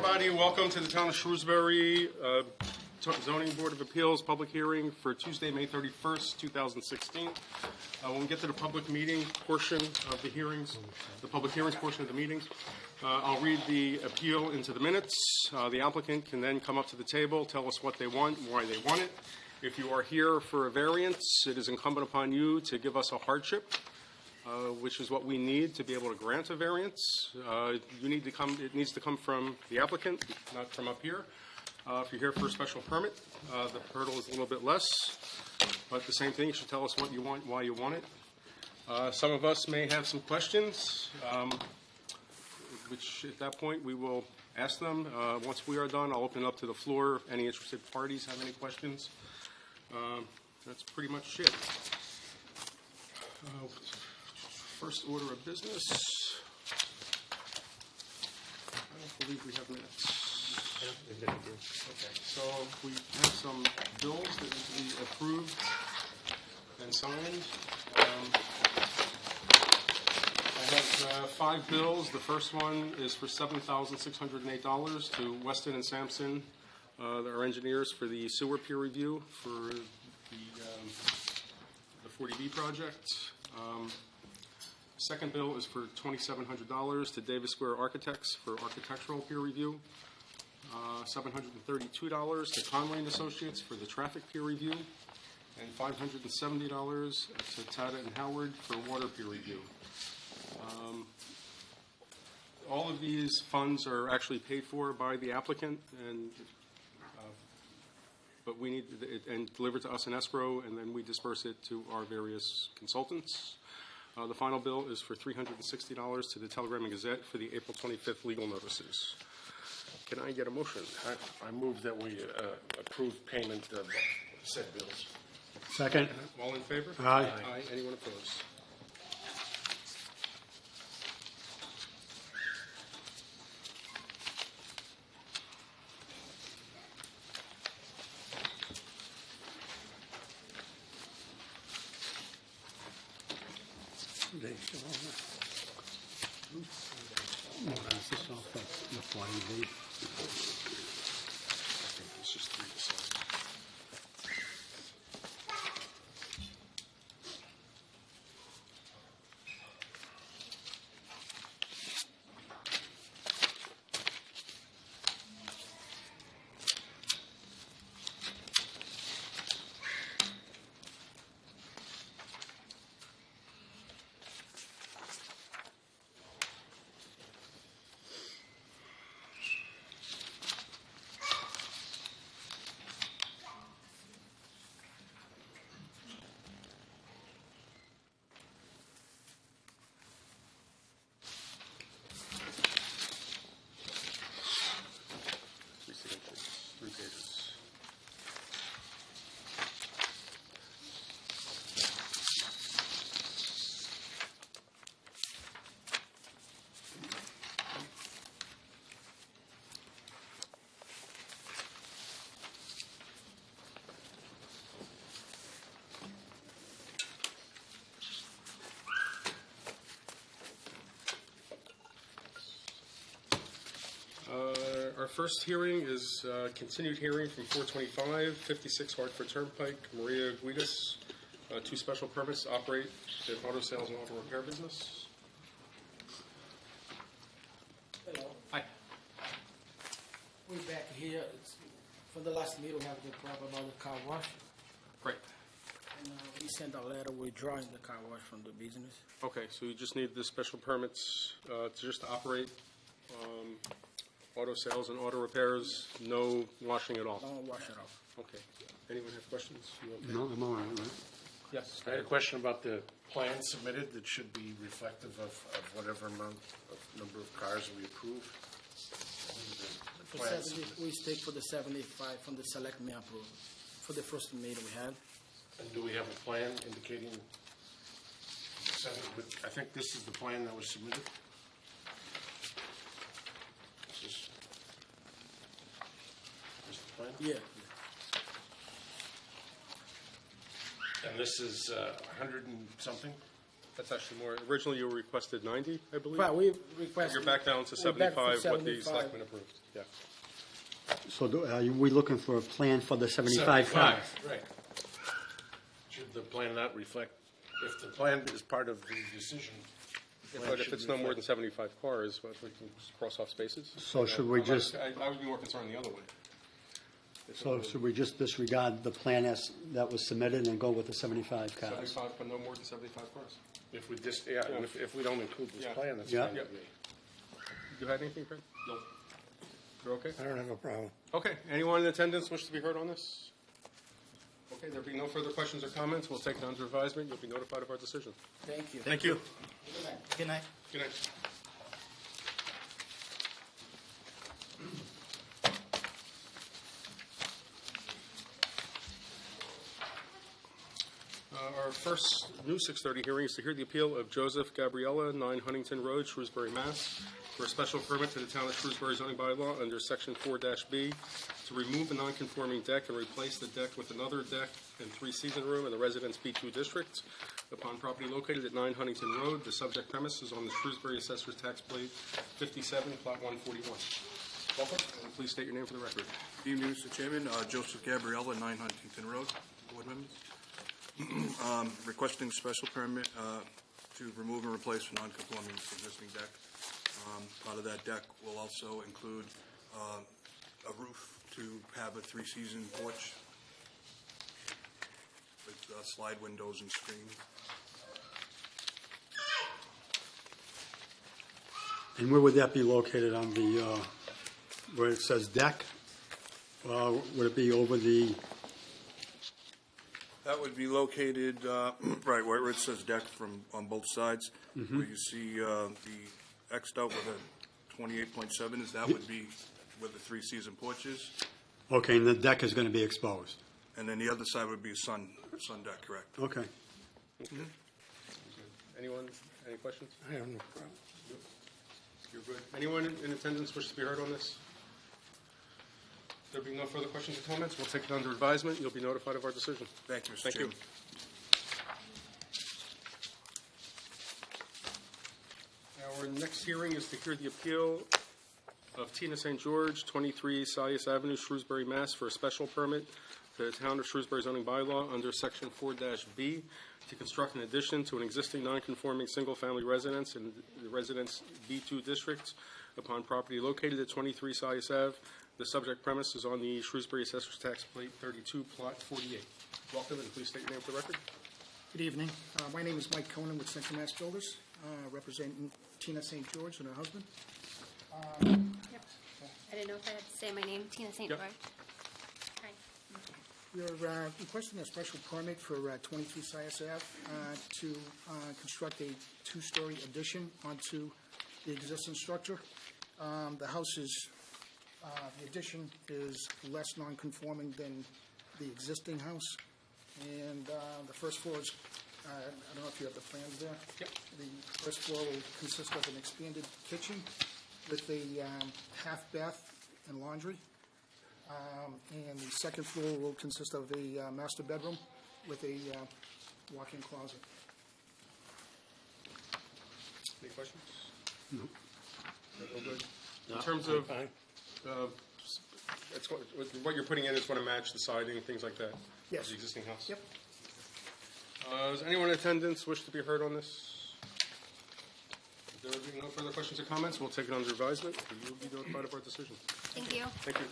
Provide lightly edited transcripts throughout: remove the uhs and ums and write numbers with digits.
everybody. Welcome to the Town of Shrewsbury Zoning Board of Appeals public hearing for Tuesday, May 31st, 2016. When we get to the public meeting portion of the hearings, the public hearings portion of the meetings, I'll read the appeal into the minutes. The applicant can then come up to the table, tell us what they want, why they want it. If you are here for a variance, it is incumbent upon you to give us a hardship, which is what we need to be able to grant a variance. It needs to come from the applicant, not from up here. If you're here for a special permit, the hurdle is a little bit less, but the same thing, you should tell us what you want, why you want it. Some of us may have some questions, which at that point we will ask them. Once we are done, I'll open it up to the floor. If any interested parties have any questions, that's pretty much it. First order of business. I don't believe we have minutes. Okay, so we have some bills that need to be approved and signed. I have 5 bills. The first one is for $7,608 to Weston and Sampson, our engineers, for the sewer peer review for the 40B project. Second bill is for $2,700 to Davis Square Architects for architectural peer review. $732 to Conway and Associates for the traffic peer review, and $570 to Tata and Howard for water peer review. All of these funds are actually paid for by the applicant, and but we need it and delivered to us in escrow, and then we disperse it to our various consultants. The final bill is for $360 to the Telegram and Gazette for the April 25th legal notices. Can I get a motion? I move that we approve payment of said bills. Second. All in favor? Aye. Aye. Anyone opposed? It's just 3 to 7. Our first hearing is continued hearing from 425, 56 Hartford Turnpike, Maria Guidas, 2 special permits to operate an auto sales and auto repair business. Hello. Hi. We're back here. From the last meeting, we have the problem about the car wash. Right. And we sent a letter withdrawing the car wash from the business. Okay, so you just need the special permits to just operate auto sales and auto repairs, no washing at all? Don't wash it off. Okay. Anyone have questions? You okay? No, I'm all right, right? Yes. I had a question about the plan submitted that should be reflective of whatever amount of number of cars we approve. The For plan 70, we stick for the 75 from the selectmen approval for the first meeting we had. And do we have a plan indicating? I think this is the plan that was submitted. This is the plan? Yeah. And this is 100 and something? That's actually more. Originally, you requested 90, I believe. But we requested. You're back down to we're back 75, to what the 75. selectmen approved. Yeah. So are we looking for a plan for the 75 cars? Right. Should the plan not reflect, if the plan is part of the decision? the plan But if should it's no more than reflect- 75 cars, what, we can just cross off spaces? So should we just, I would be more concerned the other way. so should we just disregard the plan as, that was submitted and go with the 75 cars? 75, but no more than 75 cars. If we just, yeah, and if we don't include this Yeah. plan, that's Yeah. fine with me. You had anything, Fred? No. You're okay? I don't have a problem. Okay, anyone in attendance wish to be heard on this? Okay, there being no further questions or comments, we'll take it under advisement. You'll be notified of our decision. Thank you. Thank you. Good night. Good night. Our first new 6:30 hearing is to hear the appeal of Joseph Gabriella, 9 Huntington Road, Shrewsbury, Mass., for a special permit to the Town of Shrewsbury zoning bylaw under Section 4-B to remove a non-conforming deck and replace the deck with another deck and 3-season room in the Residence B2 district upon property located at 9 Huntington Road. The subject premise is on the Shrewsbury Assessor's Tax Plate 57, Plot 141. Welcome, and please state your name for the record. Good evening, Mr. Chairman. Joseph Gabriella, 9 Huntington Road, board members. Requesting special permit to remove and replace a non-conforming existing deck. Part of that deck will also include a roof to have a 3-season porch with slide windows and screen. And where would that be located on the, where it says deck? Would it be over the, That would be located, right, where it says deck on both sides, where you see the Xed out with a 28.7 is, that would be where the 3-season porch is. okay, and the deck is going to be exposed? And then the other side would be a sun deck, correct? Okay. Anyone, any questions? I have no problem. You're good. Anyone in attendance wish to be heard on this? There being no further questions or comments, we'll take it under advisement. You'll be notified of our decision. Thank you, Mr. Thank you. Chairman. Our next hearing is to hear the appeal of Tina St. George, 23 Sias Avenue, Shrewsbury, Mass., for a special permit to the Town of Shrewsbury zoning bylaw under Section 4-B to construct an addition to an existing non-conforming single-family residence in the Residence B2 district upon property located at 23 Sias Ave. The subject premise is on the Shrewsbury Assessor's Tax Plate 32, Plot 48. Welcome, and please state your name for the record. Good evening. My name is Mike Conan with Central Mass Builders, representing Tina St. George and her husband. Yep. I didn't know if I had to say my name, Tina St. Yep. George. Hi. We're requesting a special permit for 23 Sias Ave to construct a 2-story addition onto the existing structure. The house is, the addition is less non-conforming than the existing house. And the first floor is, I don't know if you have the plans there. Yep. The first floor will consist of an expanded kitchen with a half bath and laundry. And the second floor will consist of a master bedroom with a walk-in closet. Any questions? No. All good. In terms of, Fine. it's what you're putting in is going to match the siding, things like that? Of Yes. the existing house? Yep. Does anyone in attendance wish to be heard on this? If there being no further questions or comments, we'll take it under advisement. You will be notified of our decision. Thank you. Thank you.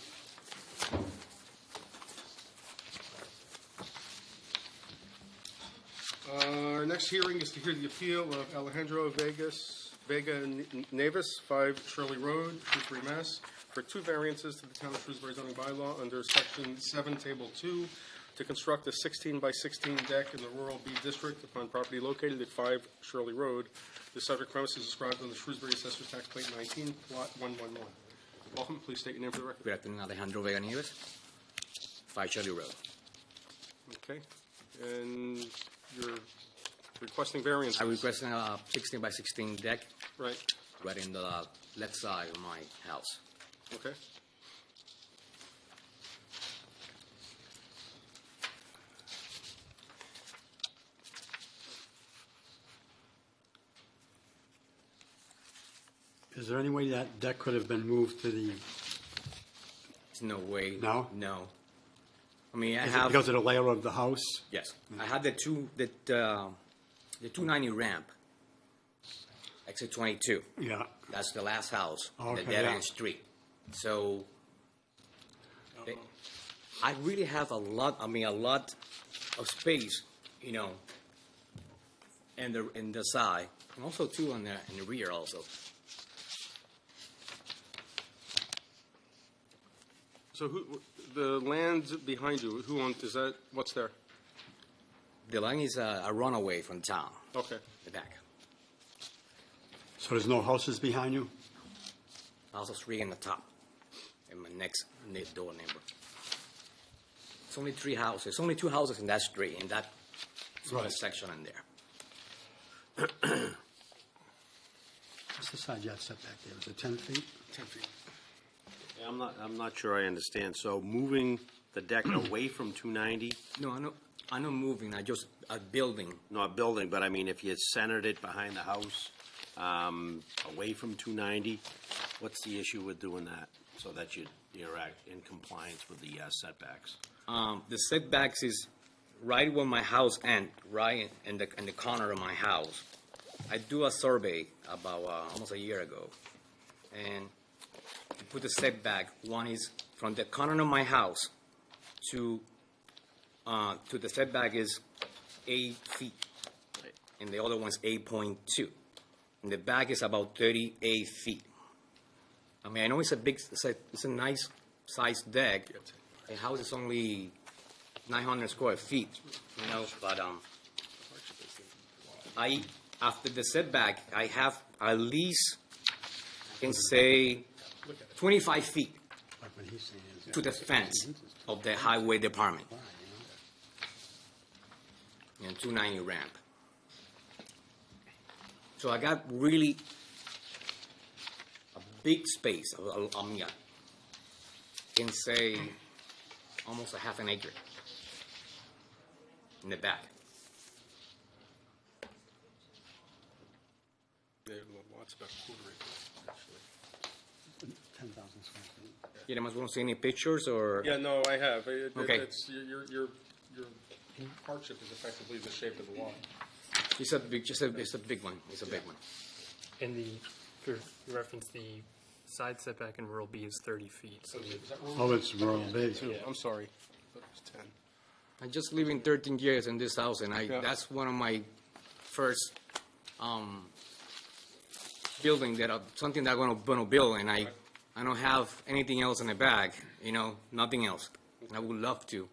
Our next hearing is to hear the appeal of Alejandro Vega Nevis, 5 Shirley Road, Shrewsbury, Mass., for 2 variances to the Town of Shrewsbury zoning bylaw under Section 7, Table 2, to construct a 16-by-16 deck in the Rural B District upon property located at 5 Shirley Road. The subject premise is described on the Shrewsbury Assessor's Tax Plate 19, Plot 111. Welcome. Please state your name for the record. Good afternoon, Alejandro Vega Nieves, 5 Shirley Road. Okay. And you're requesting variance? I'm requesting a 16 by 16 deck Right. right in the left side of my house. Okay. Is there any way that deck could have been moved to the, There's no way. No? No. I mean, I is it have. because of the layout of the house? Yes, I have the 290 ramp, exit 22. Yeah, That's the last house, on the Okay, dead yeah. end street. So I really have a lot of space, you know, in the side, and also too in the rear also. So the land behind you, who owns, is that, what's there? The line is a runaway from town, Okay. the back. so there's no houses behind you? Also three in the top, and my next door neighbor. It's only 3 houses. It's only 2 houses in that street, in that small Right. section in there. What's the side yard setback there? Is it 10 feet? 10 feet. Yeah, I'm not sure I understand. So moving the deck away from 290, No, I'm not moving. I just building. not building, but I mean, if you centered it behind the house, away from 290, what's the issue with doing that? So that you're in compliance with the setbacks? The setbacks is right where my house ends, right in the corner of my house. I do a survey about almost a year ago, and to put the setback, one is from the corner of my house to the setback is 8 feet, and the other one's 8.2. And the back is about 38 feet. I mean, I know it's a nice sized deck. The house is only 900 square feet, you know, but after the setback, I have at least, I can say, 25 feet Like what he's saying is. to the fence of the highway department. And 290 ramp. So I got really a big space. I can say almost a half an acre in the back. Yeah, lots about a quarter acre, actually. 10,000 square feet. You don't want to see any pictures or? Yeah, no, I have. Okay. It's, your hardship is effectively the shape of the lot. It's a big one. It's a big one. And for reference, the side setback in rural B is 30 feet. So Is that rural? Oh, it's rural B. I'm sorry. I thought it was 10. I just lived in 13 years in this house, and Yeah. that's one of my first building something that I'm gonna build, and I don't have anything else in the bag, you know, nothing else. And I would love to.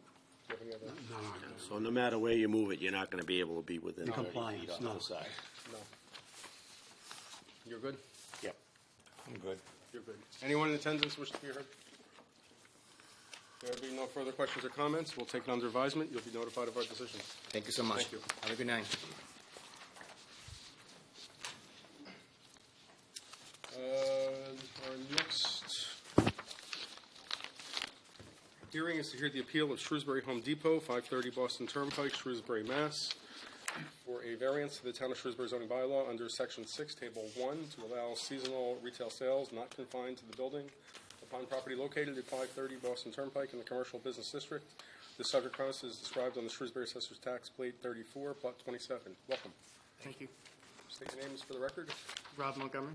So no matter where you move it, you're not going to be able to be within 30 feet compliance, off no. the side. No. You're good? Yep. I'm good. You're good. Anyone in attendance wish to be heard? There will be no further questions or comments. We'll take it under advisement. You'll be notified of our decision. Thank you so much. Thank you. Have a good night. Our next hearing is to hear the appeal of Shrewsbury Home Depot, 530 Boston Turnpike, Shrewsbury, Mass., for a variance to the Town of Shrewsbury zoning bylaw under Section 6, Table 1, to allow seasonal retail sales not confined to the building upon property located at 530 Boston Turnpike in the Commercial Business District. The subject premise is described on the Shrewsbury Assessor's Tax Plate 34, Plot 27. Welcome. Thank you. State your names for the record. Rob Montgomery.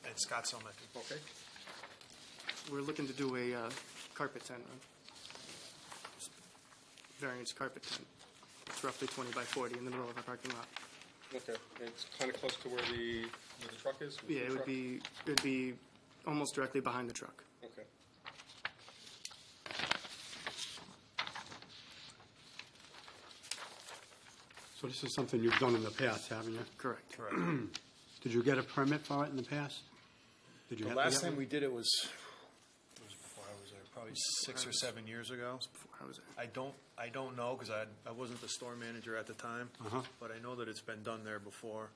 And Scott Selmack. Okay. We're looking to do a carpet tent, variance carpet tent. It's roughly 20 by 40 in the middle of our parking lot. Okay. It's kind of close to where the truck is? Yeah, it would be almost directly behind the truck. Okay. So this is something you've done in the past, haven't you? Correct. Did you get a permit for it in the past? Did you The have to last get time one? we did it was before I was there, probably 6 or 7 years ago. Before I was there. I don't know, because I wasn't the store manager at the time, Uh-huh. but I know that it's been done there before.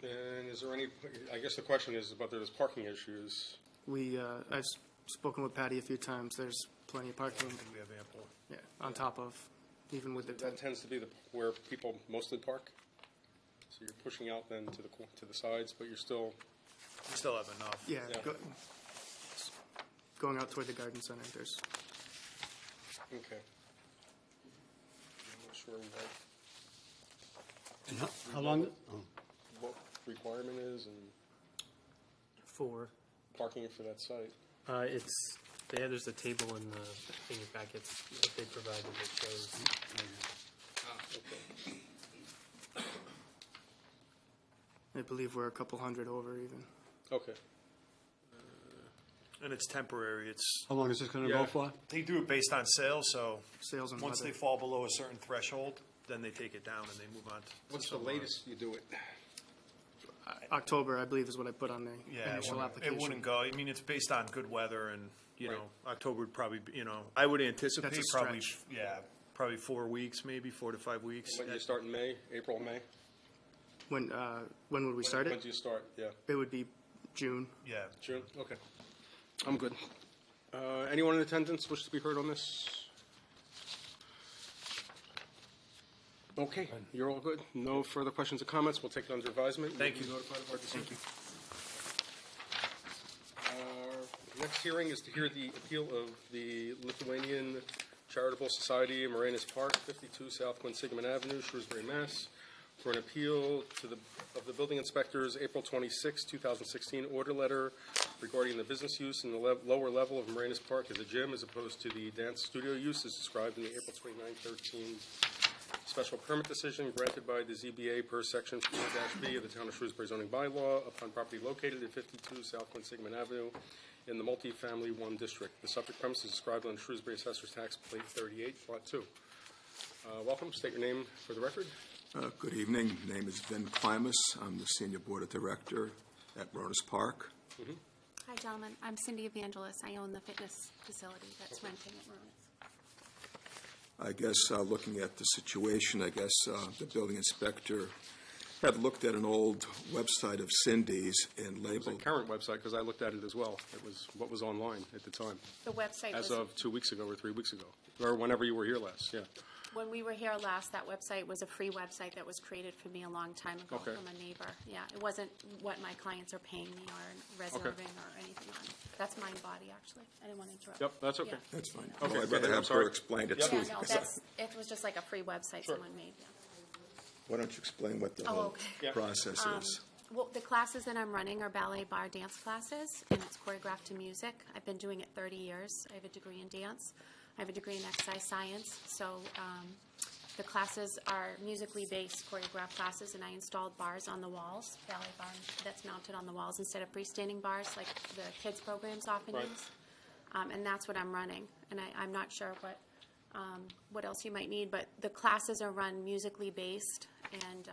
And is there any, I guess the question is whether there's parking issues. I've spoken with Patty a few times. There's plenty of parking, I think we have ample. yeah, on top of, even with the That tent. tends to be where people mostly park. So you're pushing out then to the sides, but you're still, We still have enough. Yeah, Yeah. going out toward the garden center, there's, okay. I'm not sure And how long, what requirement is and For, parking for that site. there's a table in your packets that they provided that shows. Okay. I believe we're a couple hundred over even. Okay. And it's temporary. It's, how long is this gonna Yeah. go for? they do it based on sales, so Sales and once weather. they fall below a certain threshold, then they take it down and they move on to. What's the somewhere else. latest you do it? October, I believe, is what I put on the Yeah, initial application. it wouldn't go. I mean, it's based on good weather and, you Right. know, October would probably be, you know, I would anticipate That's a probably, stretch. yeah, probably 4 weeks, maybe 4 to 5 weeks. When do you start in May, April, May? When would we start When it? do you start? Yeah, It would be June. Yeah. June? Okay. I'm good. Anyone in attendance wish to be heard on this? Okay, you're all good. No further questions or comments. We'll take it under advisement. Thank you. Notify the board this evening. Next hearing is to hear the appeal of the Lithuanian Charitable Society, Moranis Park, 52 South Quinsigamon Avenue, Shrewsbury, Mass., for an appeal of the building inspector's April 26, 2016 order letter regarding the business use in the lower level of Moranis Park as a gym as opposed to the dance studio use as described in the April 29, 13 special permit decision granted by the ZBA per section 4-B of the Town of Shrewsbury zoning bylaw upon property located at 52 South Quinsigamon Avenue in the multifamily 1 district. The subject premise is described on Shrewsbury Assessor's Tax Plate 38, Lot 2. Welcome. State your name for the record. Good evening. Name is Vin Klimas. I'm the Senior Board Director at Moranis Park. Hi, gentlemen. I'm Cindy Evangelos. I own the fitness facility that's renting at Maronis. I guess looking at the situation, I guess the building inspector had looked at an old website of Cindy's and It's a labeled. current website because I looked at it as well. It was what was online at the time, The website as was, of 2 weeks ago or 3 weeks ago, or whenever you were here last, yeah. when we were here last, that website was a free website that was created for me a long time ago Okay. from a neighbor. Yeah, it wasn't what my clients are paying me or reserving or anything on. That's Mind Body, actually. I didn't want to interrupt. Yep, that's okay. Yeah. That's fine. Okay, I'd rather I'm have sorry. her explain it Yep. to Yeah, you. no, it was just like a free website Sure. someone made, yeah. Why don't you explain what the Oh, whole okay. Yeah. process is? Well, the classes that I'm running are ballet bar dance classes, and it's choreographed to music. I've been doing it 30 years. I have a degree in dance. I have a degree in exercise science. So the classes are musically based choreographed classes, and I installed bars on the walls, ballet bar that's mounted on the walls instead of freestanding bars like the kids programs often Right. use. And that's what I'm running. And I'm not sure what else you might need, but the classes are run musically based, and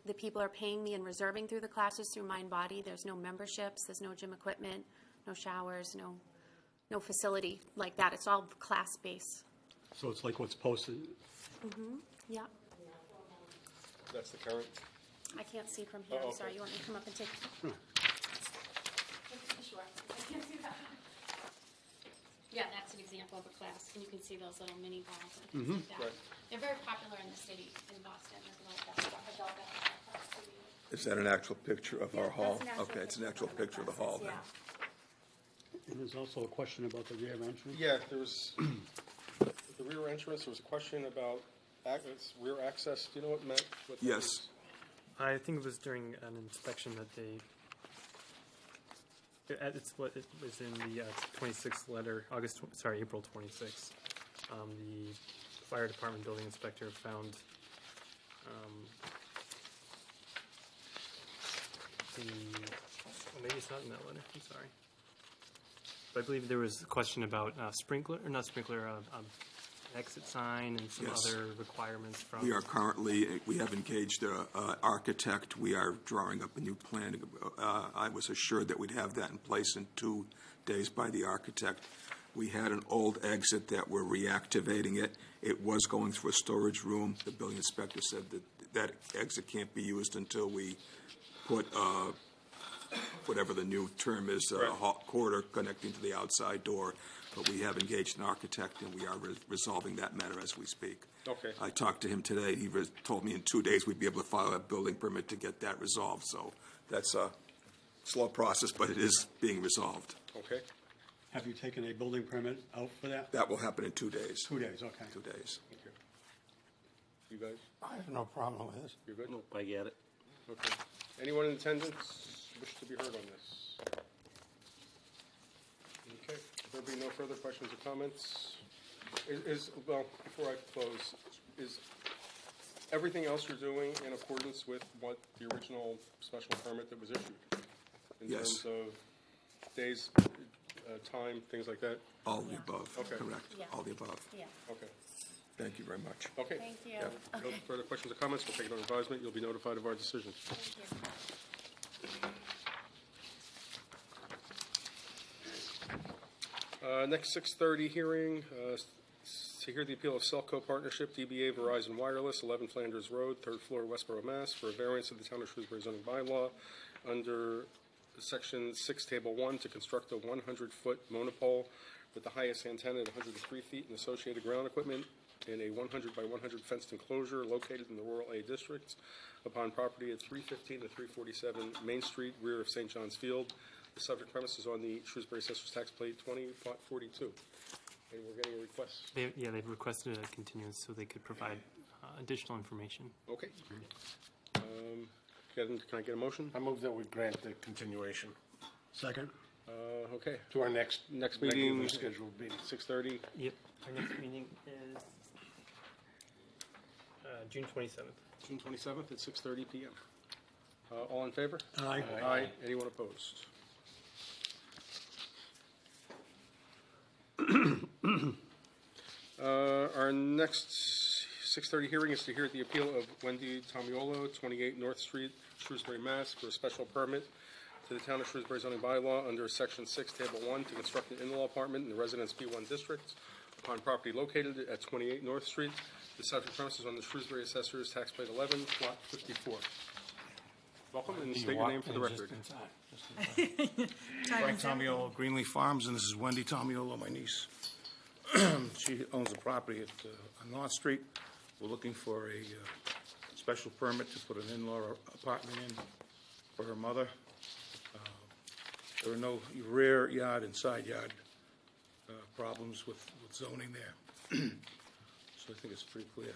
the people are paying me and reserving through the classes through Mind Body. There's no memberships, there's no gym equipment, no showers, no facility like that. It's all class based. So it's like what's posted, Yeah. That's the current. I can't see from here. Oh, I'm okay. sorry. You want me to come up and take? Sure. I can't see that. Yeah, that's an example of a class, and you can see those little mini balls and things like that. Right. They're very popular in the city, in Boston. There's a lot of adult classes. Is that an actual picture of our Yeah, hall? that's an actual Okay, it's an picture actual of one of my picture of the hall classes, then. yeah. and there's also a question about the rear entrance. Yeah, there was the rear entrance. There was a question about rear access. Do you know what meant? What that Yes. is? I think it was during an inspection that it's what it was in the 26th letter, April 26th. The fire department building inspector found maybe it's not in that letter, I'm sorry. But I believe there was a question about exit sign and some Yes. other requirements from. We have engaged an architect. We are drawing up a new plan. I was assured that we'd have that in place in 2 days by the architect. We had an old exit that we're reactivating it. It was going through a storage room. The building inspector said that exit can't be used until we put whatever the new term is, corridor connecting to the outside door. but we have engaged an architect, and we are resolving that matter as we speak. Okay. I talked to him today. He told me in 2 days we'd be able to file a building permit to get that resolved. So that's a slow process, but it is being resolved. Okay. Have you taken a building permit out for that? That will happen in 2 days. 2 days, okay. 2 days. Thank you. You guys? I have no problem with this. You're good? Nope, I get it. Okay. Anyone in attendance wish to be heard on this? Okay. There'll be no further questions or comments. Well, before I close, is everything else you're doing in accordance with what the original special permit that was issued? In Yes. terms of days, time, things like that? All the above. Okay. Correct. Yeah. All the above. Yeah. Okay. Thank you very much. Okay. Thank you. No Okay. further questions or comments. We'll take it on advisement. You'll be notified of our decision. Thank you. Next 6:30 hearing, to hear the appeal of Cellco Partnership, DBA Verizon Wireless, 11 Flanders Road, 3rd floor, Westboro, Mass., for a variance of the Town of Shrewsbury zoning bylaw under Section 6, Table 1, to construct a 100-foot monopole with the highest antenna at 103 feet and associated ground equipment in a 100 by 100 fenced enclosure located in the Rural A District upon property at 315 to 347 Main Street, rear of St. John's Field. The subject premise is on the Shrewsbury Assessor's Tax Plate 2042. And we're getting a request. They've requested a continuance so they could provide additional information. Okay. Can I get a motion? I move that we grant the continuation Second? Okay. to our next meeting, regularly scheduled meeting. 6:30. Yep. Our next meeting is June 27th. June 27th at 6:30 PM. All in favor? Aye. Aye. Anyone opposed? Our next 6:30 hearing is to hear the appeal of Wendy Tomiolo, 28 North Street, Shrewsbury, Mass., for a special permit to the Town of Shrewsbury zoning bylaw under Section 6, Table 1, to construct an in-law apartment in the Residence B1 District upon property located at 28 North Street. The subject premise is on the Shrewsbury Assessor's Tax Plate 11, Plot 54. Welcome, and state your name for the record. Frank Tomiolo, Greenleaf Farms, and this is Wendy Tomiolo, my niece. She owns a property at on North Street. We're looking for a special permit to put an in-law apartment in for her mother. There are no rear yard and side yard problems with zoning there. So I think it's pretty clear.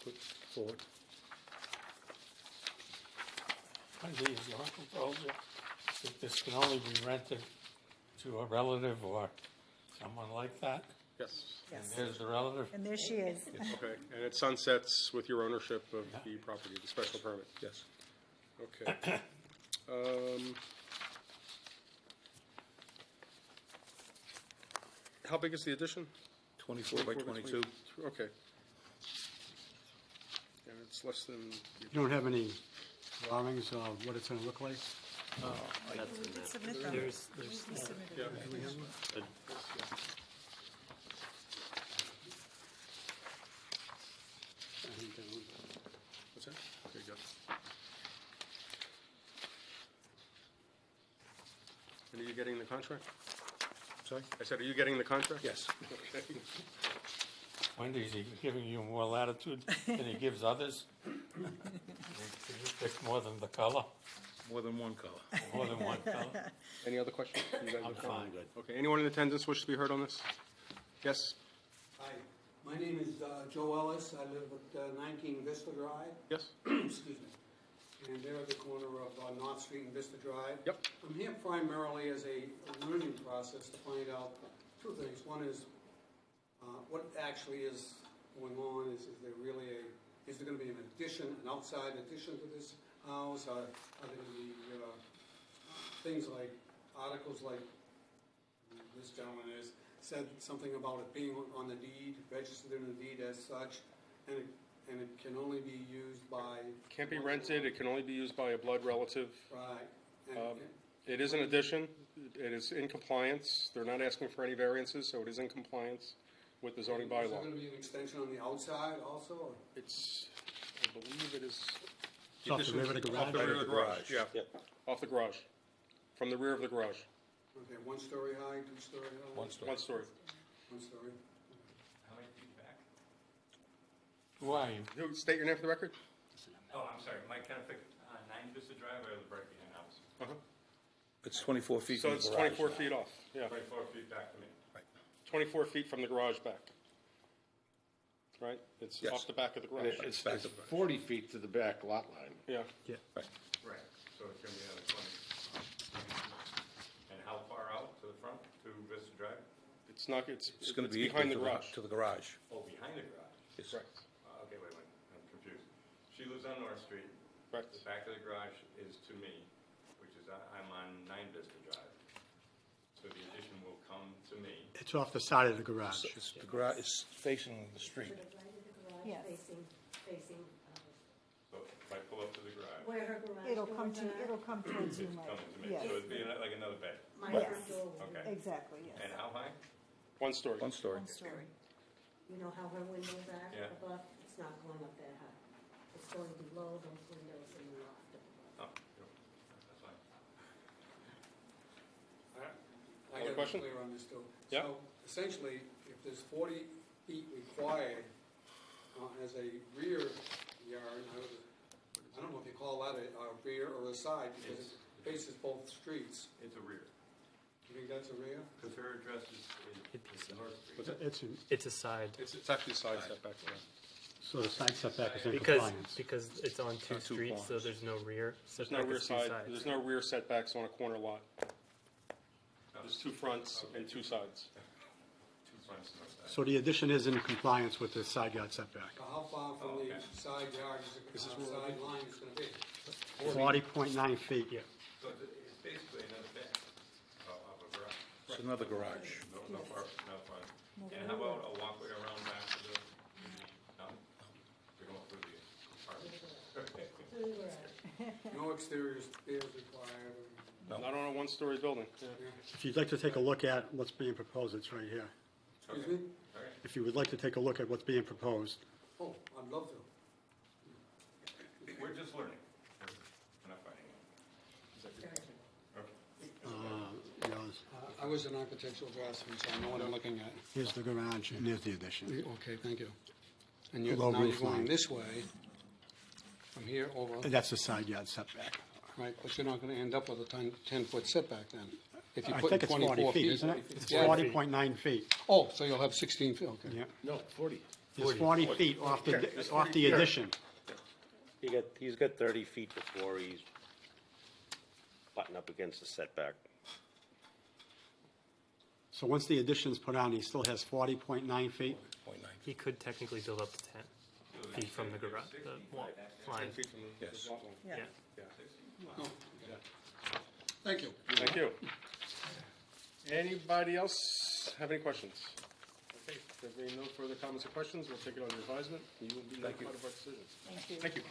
Put forward. Wendy, your uncle told you that this can only be rented to a relative or someone like that? Yes. And there's the relative? And there she is. Okay, and it sunsets with your ownership of the property, the special permit? Yes. Okay. How big is the addition? 24 by 22. Okay. And it's less than, You don't have any drawings of what it's going to look like? Submit them. There's yeah. What's that? There you go. And are you getting the contract? Sorry? I said, are you getting the contract? Yes. Okay. Wendy, is he giving you more latitude than he gives others? Can you pick more than the color? More than one color. More than one color? Any other questions? You guys I'm okay? fine, good. Okay, anyone in attendance wish to be heard on this? Yes? Hi, my name is Joe Ellis. I live at 19 Vista Drive. Yes? Excuse me. And they're at the corner of North Street and Vista Drive. Yep. I'm here primarily as a learning process to find out two things. One is what actually is going on. Is there really is there going to be an addition, an outside addition to this house? Are there going to be things like articles like this gentleman has said something about it being on the deed, registered in the deed as such, and it can only be used by... Can't be rented, it can only be used by a blood relative. Right. It is an addition, it is in compliance, they're not asking for any variances, so it is in compliance with the zoning Is there bylaw. going to be an extension on the outside also? Or? It's, I believe it is... It's off the rear of the garage? Off the rear of the garage, yeah. Off the garage, from the rear of the garage. Okay, 1 story high, 2 story high? 1 story. 1 story. One story. How many feet back? Why? State your name for the record. Oh, I'm sorry, Mike Kennefic, 9 Vista Drive, I live right behind the house. It's 24 feet So from the it's garage. 24 feet off, yeah. 24 feet back to me. 24 feet from the garage back. Right? It's Yes. off the back of the And garage. it's 40 feet to the back lot line. Yeah. Right, so it's gonna be another 20. And how far out to the front, to Vista Drive? It's not, it's It's going to be equal behind the garage. to the garage. Oh, behind the garage? Yes. Right. Okay, wait, I'm confused. She lives on North Street. Right. The back of the garage is to me, which is, I'm on 9 Vista Drive. So the addition will come to me. It's off the side of the garage. The garage is facing the street. Yes. Facing, So if I pull up to the garage, where her garage It'll doors come towards you, it's Mike. coming to me. Yes. So it'd be like another bed. My Yes. front door will Okay. be, Exactly, yes. And how high? One story. One story. One story. you know how her windows are Yeah. above? It's not going up that high. It's going below those windows in the loft above. Oh, that's fine. I Other got to question? be clear on this too. Yeah. So essentially, if there's 40 feet required as a rear yard, I don't know if you call that a rear or a side, because it faces both streets. It's a rear. You think that's a rear? Because her address is North Street. It's a side. It's actually side setback, yeah. So the side setback is in Because, compliance. because it's on two streets, so there's no rear. There's no setback, rear it's two side, sides. there's no rear setbacks on a corner lot. There's 2 fronts and 2 sides. 2 fronts, no sides. So the addition is in compliance with the side yard setback. So how far from the side yard is the side line is going to be? 40.9 feet. Yeah. So it's basically another bed of a garage. It's another garage. No front. And how about a walkway around back to the, no? We're going through the apartment. No exterior stairs required. Not on a 1-story building. Yeah. If you'd like to take a look at what's being proposed, it's right here. Excuse me? If you would like to take a look at what's being proposed. Oh, I'd love to. We're just learning. We're not fighting. Is that your Okay. You know, I was an architectural draftsman, so I know what I'm looking at. here's the garage and here's the addition. Okay, thank you. And Low now you're roof line. going this way, from here over, And that's the side yard setback. right, but you're not going to end up with a 10-foot setback then? If you I put think it's 40 24 feet, isn't it? It's Yeah. 40.9 feet. Oh, so you'll have 16 feet, okay. Yeah. No, 40. It's 40 feet off the addition. He's got 30 feet before he's butting up against the setback. So once the addition's put on, he still has 40.9 feet. He could technically build up to 10 feet from the garage, the line. 10 feet from the Yes. lot line. Yeah. Oh. Thank you. Thank you. Anybody else have any questions? Okay, if there being no further comments or questions, we'll take it under advisement. You will be notified of our decision. Thank you. Thank you.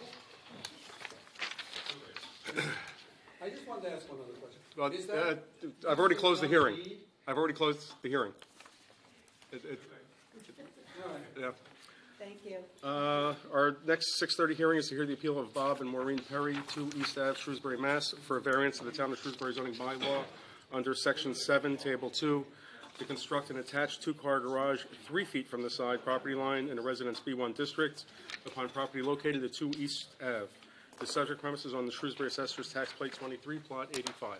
I just wanted to ask one other question. Well, Is that- I've already closed the hearing. Deed? I've already closed the hearing. All right. Yeah. Thank you. Our next 6:30 hearing is to hear the appeal of Bob and Maureen Perry, 2 East Ave, Shrewsbury, Mass., for a variance of the Town of Shrewsbury zoning bylaw under Section 7, Table 2, to construct an attached 2-car garage 3 feet from the side property line in a Residence B1 district upon property located at 2 East Ave. The subject premise is on the Shrewsbury Assessor's Tax Plate 23, Plot 85.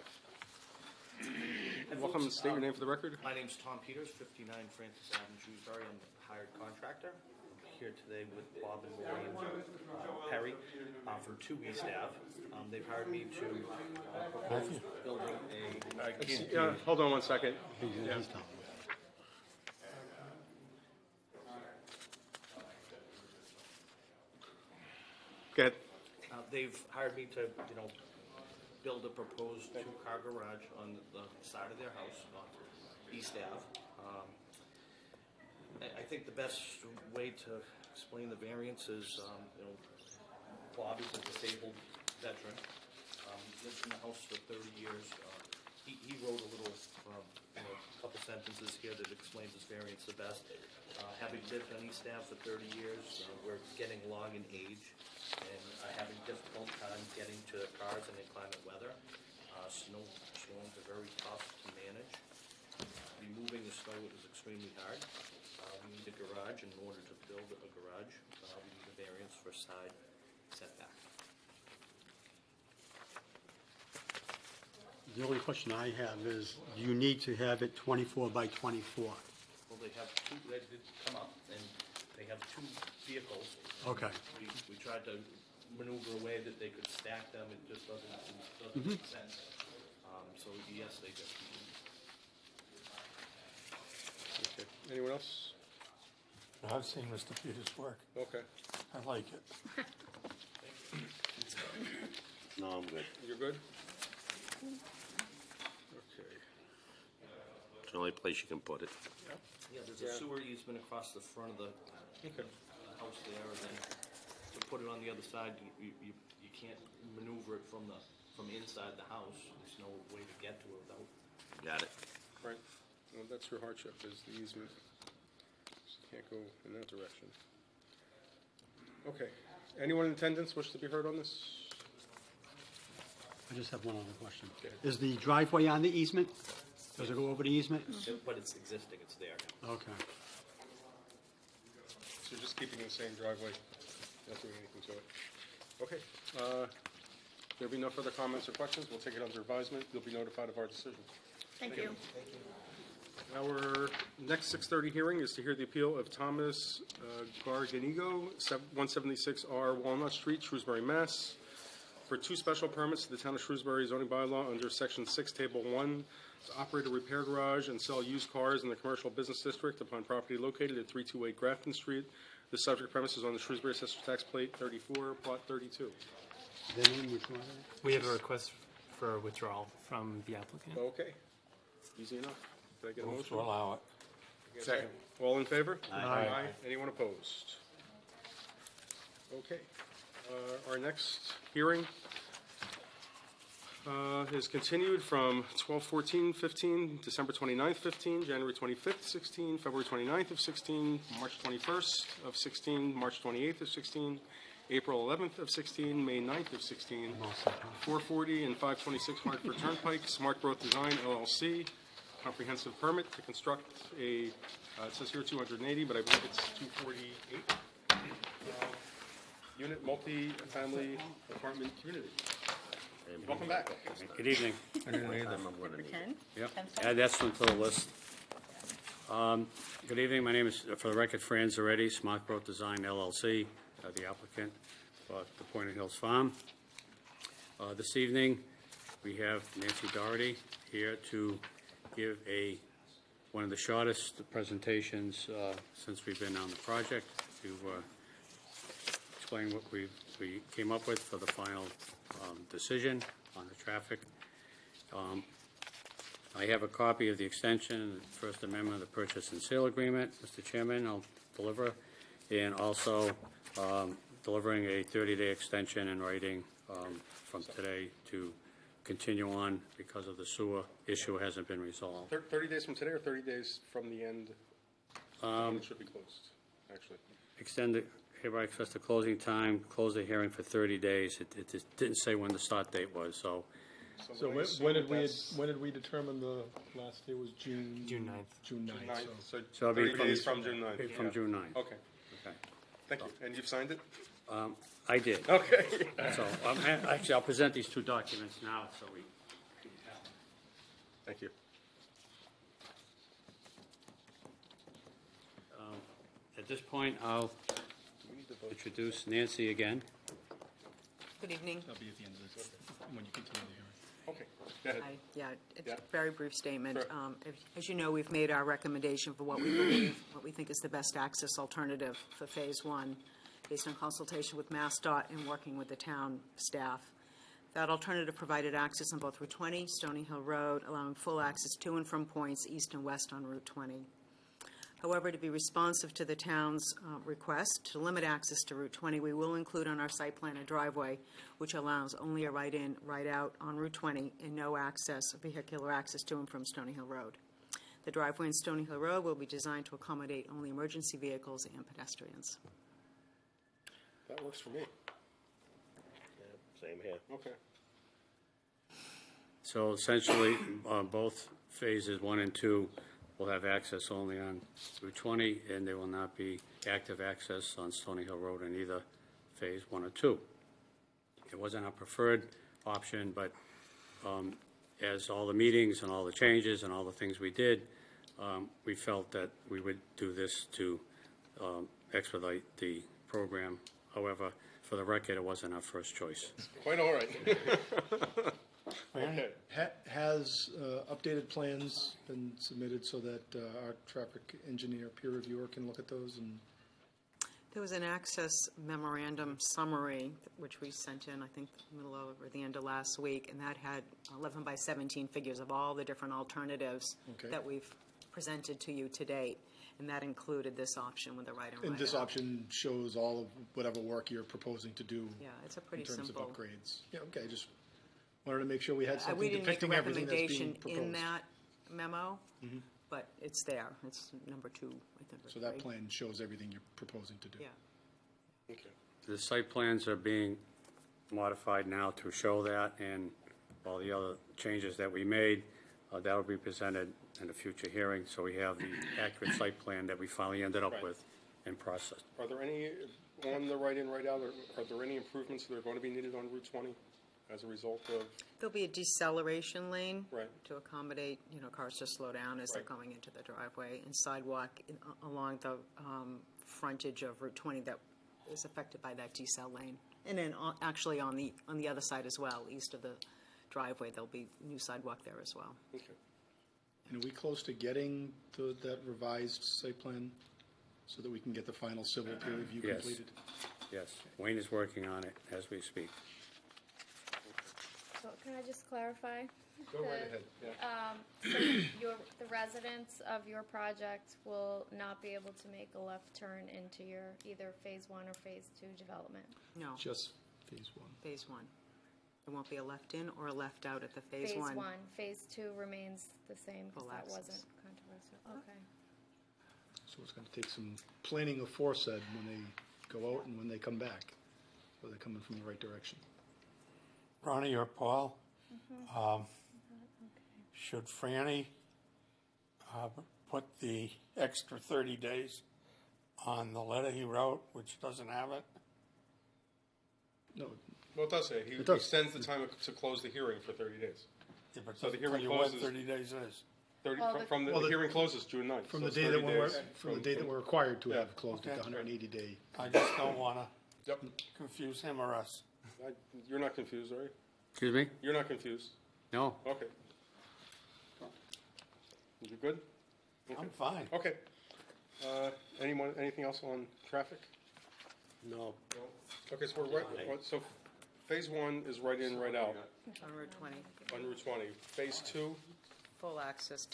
Welcome, and state your name for the record. My name's Tom Peters, 59 Francis Avenue, Shrewsbury. I'm the hired contractor. I'm here today with Bob and Maureen Perry for 2 East Ave. They've hired me to propose building a... Hold on one second. He's done. Go ahead. They've hired me to, build a proposed 2-car garage on the side of their house on East Ave. I think the best way to explain the variance is, Bob is a disabled veteran, lived in the house for 30 years. He wrote a little, couple sentences here that explains his variance the best. Having lived on East Ave for 30 years, we're getting along in age and having difficult time getting to cars in inclement weather. Snow storms are very tough to manage. We moving the snow is extremely hard. We need a garage. In order to build a garage, we need a variance for side setback. The only question I have is, do you need to have it 24 by 24? Well, they have two, they did come up, and they have two vehicles. Okay. We tried to maneuver a way that they could stack them, it just doesn't make sense. So yes, they just. Okay. Anyone else? I've seen Mr. Peters' work. Okay. I like it. No, I'm good. You're good? Okay. It's the only place you can put it. Yeah, there's a sewer easement across the front of the house there, and then to put it on the other side, you can't maneuver it from inside the house. There's no way to get to it without. Got it. Right. Well, that's your hardship, is the easement. Just can't go in that direction. Okay. Anyone in attendance wish to be heard on this? I just have one other question. Is the driveway on the easement? Does it go over the easement? But it's existing, it's there. Okay. So you're just keeping the same driveway, not doing anything to it. Okay. There'll be no further comments or questions. We'll take it under advisement. You'll be notified of our decision. Thank you. Our next 6:30 hearing is to hear the appeal of Thomas Garganigo, 176R Walnut Street, Shrewsbury, Mass., for two special permits to the Town of Shrewsbury zoning bylaw under Section 6, Table 1, to operate a repair garage and sell used cars in the commercial business district upon property located at 328 Grafton Street. The subject premise is on the Shrewsbury Assessor's Tax Plate 34, Plot 32. We have a request for withdrawal from the applicant. Okay. Easy enough. Did I get a Move motion? to allow it. Second. All in favor? Aye. Anyone opposed? Okay. Our next hearing is continued from 12/14/15, December 29th, 15, January 25th, 16, February 29th of 16, March 21st of 16, March 28th of 16, April 11th of 16, May 9th of 16, 440 and 526 Hartford Turnpike, Smart Growth Design LLC, comprehensive permit to construct a, it says here 280, but I believe it's 248 unit multi-family apartment community. Welcome back. Good evening. Ken? Yep, Ken, add that one to the list. Good evening, my name is, for the record, Fran Zaretti, Smart Growth Design LLC, the applicant for the Pointed Hills Farm. This evening, we have Nancy Doherty here to give one of the shortest presentations since we've been on the project, to explain what we came up with for the final decision on the traffic. I have a copy of the extension, the First Amendment of the Purchase and Sale Agreement, Mr. Chairman, I'll deliver, and also delivering a 30-day extension in writing from today to continue on because of the sewer issue hasn't been resolved. 30 days from today or 30 days from the end? It should be closed, actually. Extend hereby express the closing time, close the hearing for 30 days. It just didn't say when the start date was, so. So when did we determine the last day was June? June 9th. June 9th, so. So it'll be 30 days from June 9th. From June 9th. Okay. Thank you. And you've signed it? I did. Okay. So, actually, I'll present these two documents now, so we. Thank you. At this point, I'll introduce Nancy again. Good evening. That'll be at the end of this, when you continue the hearing. Okay, go ahead. Yeah, it's Yeah. a very brief statement. Sure. As you know, we've made our recommendation for what we believe, what we think is the best access alternative for Phase 1, based on consultation with MassDOT and working with the town staff. That alternative provided access on both Route 20, Stony Hill Road, allowing full access to and from points east and west on Route 20. However, to be responsive to the town's request to limit access to Route 20, we will include on our site plan a driveway which allows only a right-in, right-out on Route 20 and no access, vehicular access to and from Stony Hill Road. The driveway in Stony Hill Road will be designed to accommodate only emergency vehicles and pedestrians. That works for me. Same here. Okay. So essentially, both phases 1 and 2 will have access only on Route 20, and there will not be active access on Stony Hill Road in either Phase 1 or 2. It wasn't our preferred option, but as all the meetings and all the changes and all the things we did, we felt that we would do this to expedite the program. However, for the record, it wasn't our first choice. Quite all right. Okay. Has updated plans been submitted so that our traffic engineer peer reviewer can look at those? And There was an access memorandum summary, which we sent in, I think, middle of or the end of last week, and that had 11 by 17 figures of all the different alternatives Okay. that we've presented to you to date, and that included this option with the right and right. And this out. option shows all of whatever work you're proposing to do. Yeah, it's a pretty in terms simple. of upgrades. Yeah, okay, just wanted to make sure we had We something didn't make a depicting everything that's being recommendation proposed. in that memo, Mhm. but it's there. It's number 2, I think. or So that 3. plan shows everything you're proposing to do. Yeah. Okay. The site plans are being modified now to show that, and all the other changes that we made, that will be presented in a future hearing, so we have the accurate site plan that we finally ended up Right. with and processed. Are there any, on the right-in, right-out, are there any improvements that are going to be needed on Route 20 as a result of? There'll be a deceleration lane Right. to accommodate, cars to slow down as they're Right. going into the driveway, and sidewalk along the frontage of Route 20 that is affected by that decel lane. And then actually on the other side as well, east of the driveway, there'll be new sidewalk there as well. Okay. And are we close to getting to that revised site plan so that we can get the final civil peer review Yes. completed? Yes, Wayne is working on it as we speak. So can I just clarify? Go right The, ahead, yeah. So the residents of your project will not be able to make a left turn into your either Phase 1 or Phase 2 development? No, Just Phase 1. Phase 1. There won't be a left in or a left out at the Phase 1. Phase 1. Phase 2 remains the same because Full that access. wasn't controversial. Okay. So it's going to take some planning aforesaid when they go out and when they come back, so they're coming from the right direction. Ronnie or Paul, should Franny put the extra 30 days on the letter he wrote, which doesn't have it? No. Well, it does say, he It does. extends the time to close the hearing for 30 days. Yeah, but So the doesn't hearing tell you what closes. 30 days is. 30, Well, from the Well, the- hearing closes June 9th. From so the it's day 30 that we're, days from the day that we're required to have closed it, Okay. the 180-day. I just don't want to Yep. confuse him or us. You're not confused, are you? Excuse me? You're not confused? No? Okay. You good? Okay. I'm fine. Okay. Anything else on traffic? No. No? Okay, so so Phase 1 is right in, right out On Route 20. on Route 20. Phase 2, Full access,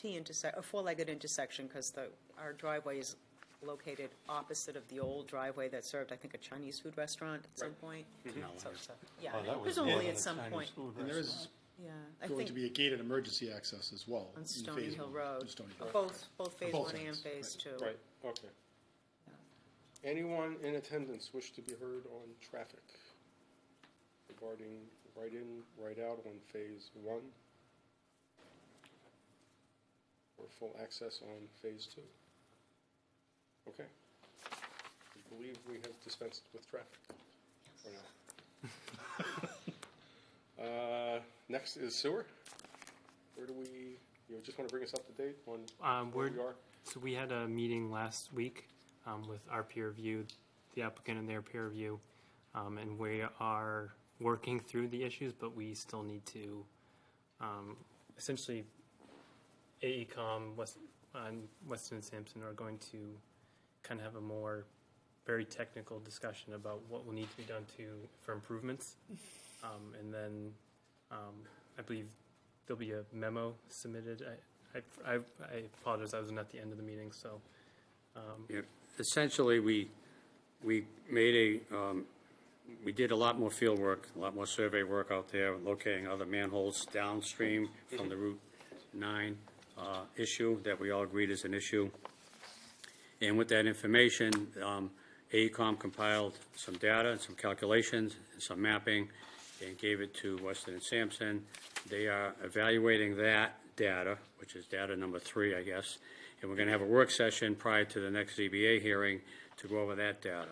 a four-legged intersection, because our driveway is located opposite of the old driveway that served, I think, a Chinese food restaurant at some point. So, yeah, Oh, that was presumably more at than a some Chinese point. food And there is Yeah, I going think to be a gated emergency access as well. on in Stony Phase Hill 1, Road, in Stony Hill. both Phase both 1 and sides, Phase 2. right, okay. Anyone in attendance wish to be heard on traffic regarding right in, right out on Phase 1? Or full access on Phase 2? Okay. I believe we have dispensed with traffic. Or no? Next is sewer. Where do we, you just want to bring us up to date on where we are? So we had a meeting last week with our peer review, the applicant and their peer review, and we are working through the issues, but we still need to essentially AECom, Weston and Sampson are going to kind of have a more very technical discussion about what will need to be done for improvements, and then I believe there'll be a memo submitted. I apologize, I wasn't at the end of the meeting, so. Yeah. Essentially, we made we did a lot more field work, a lot more survey work out there, locating other manholes downstream from the Route 9 issue that we all agreed is an issue. And with that information, AECom compiled some data and some calculations and some mapping and gave it to Weston and Sampson. They are evaluating that data, which is data number 3, I guess, and we're going to have a work session prior to the next ZBA hearing to go over that data.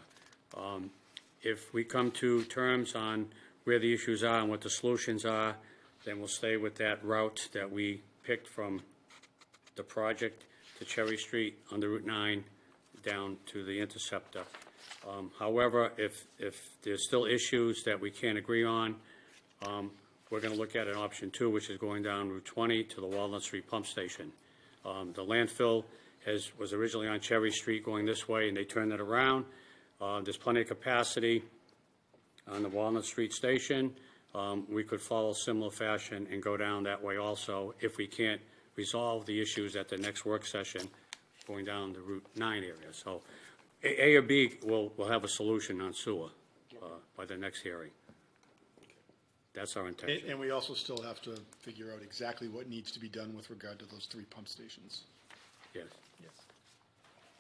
If we come to terms on where the issues are and what the solutions are, then we'll stay with that route that we picked from the project to Cherry Street under Route 9 down to the interceptor. However, if there's still issues that we can't agree on, we're going to look at an option 2, which is going down Route 20 to the Walnut Street pump station. The landfill was originally on Cherry Street going this way, and they turned it around. There's plenty of capacity on the Walnut Street station. We could follow similar fashion and go down that way also if we can't resolve the issues at the next work session going down the Route 9 area. So A or B will have a solution on sewer by the next hearing. That's our intention. And we also still have to figure out exactly what needs to be done with regard to those 3 pump stations. Yes. Yes.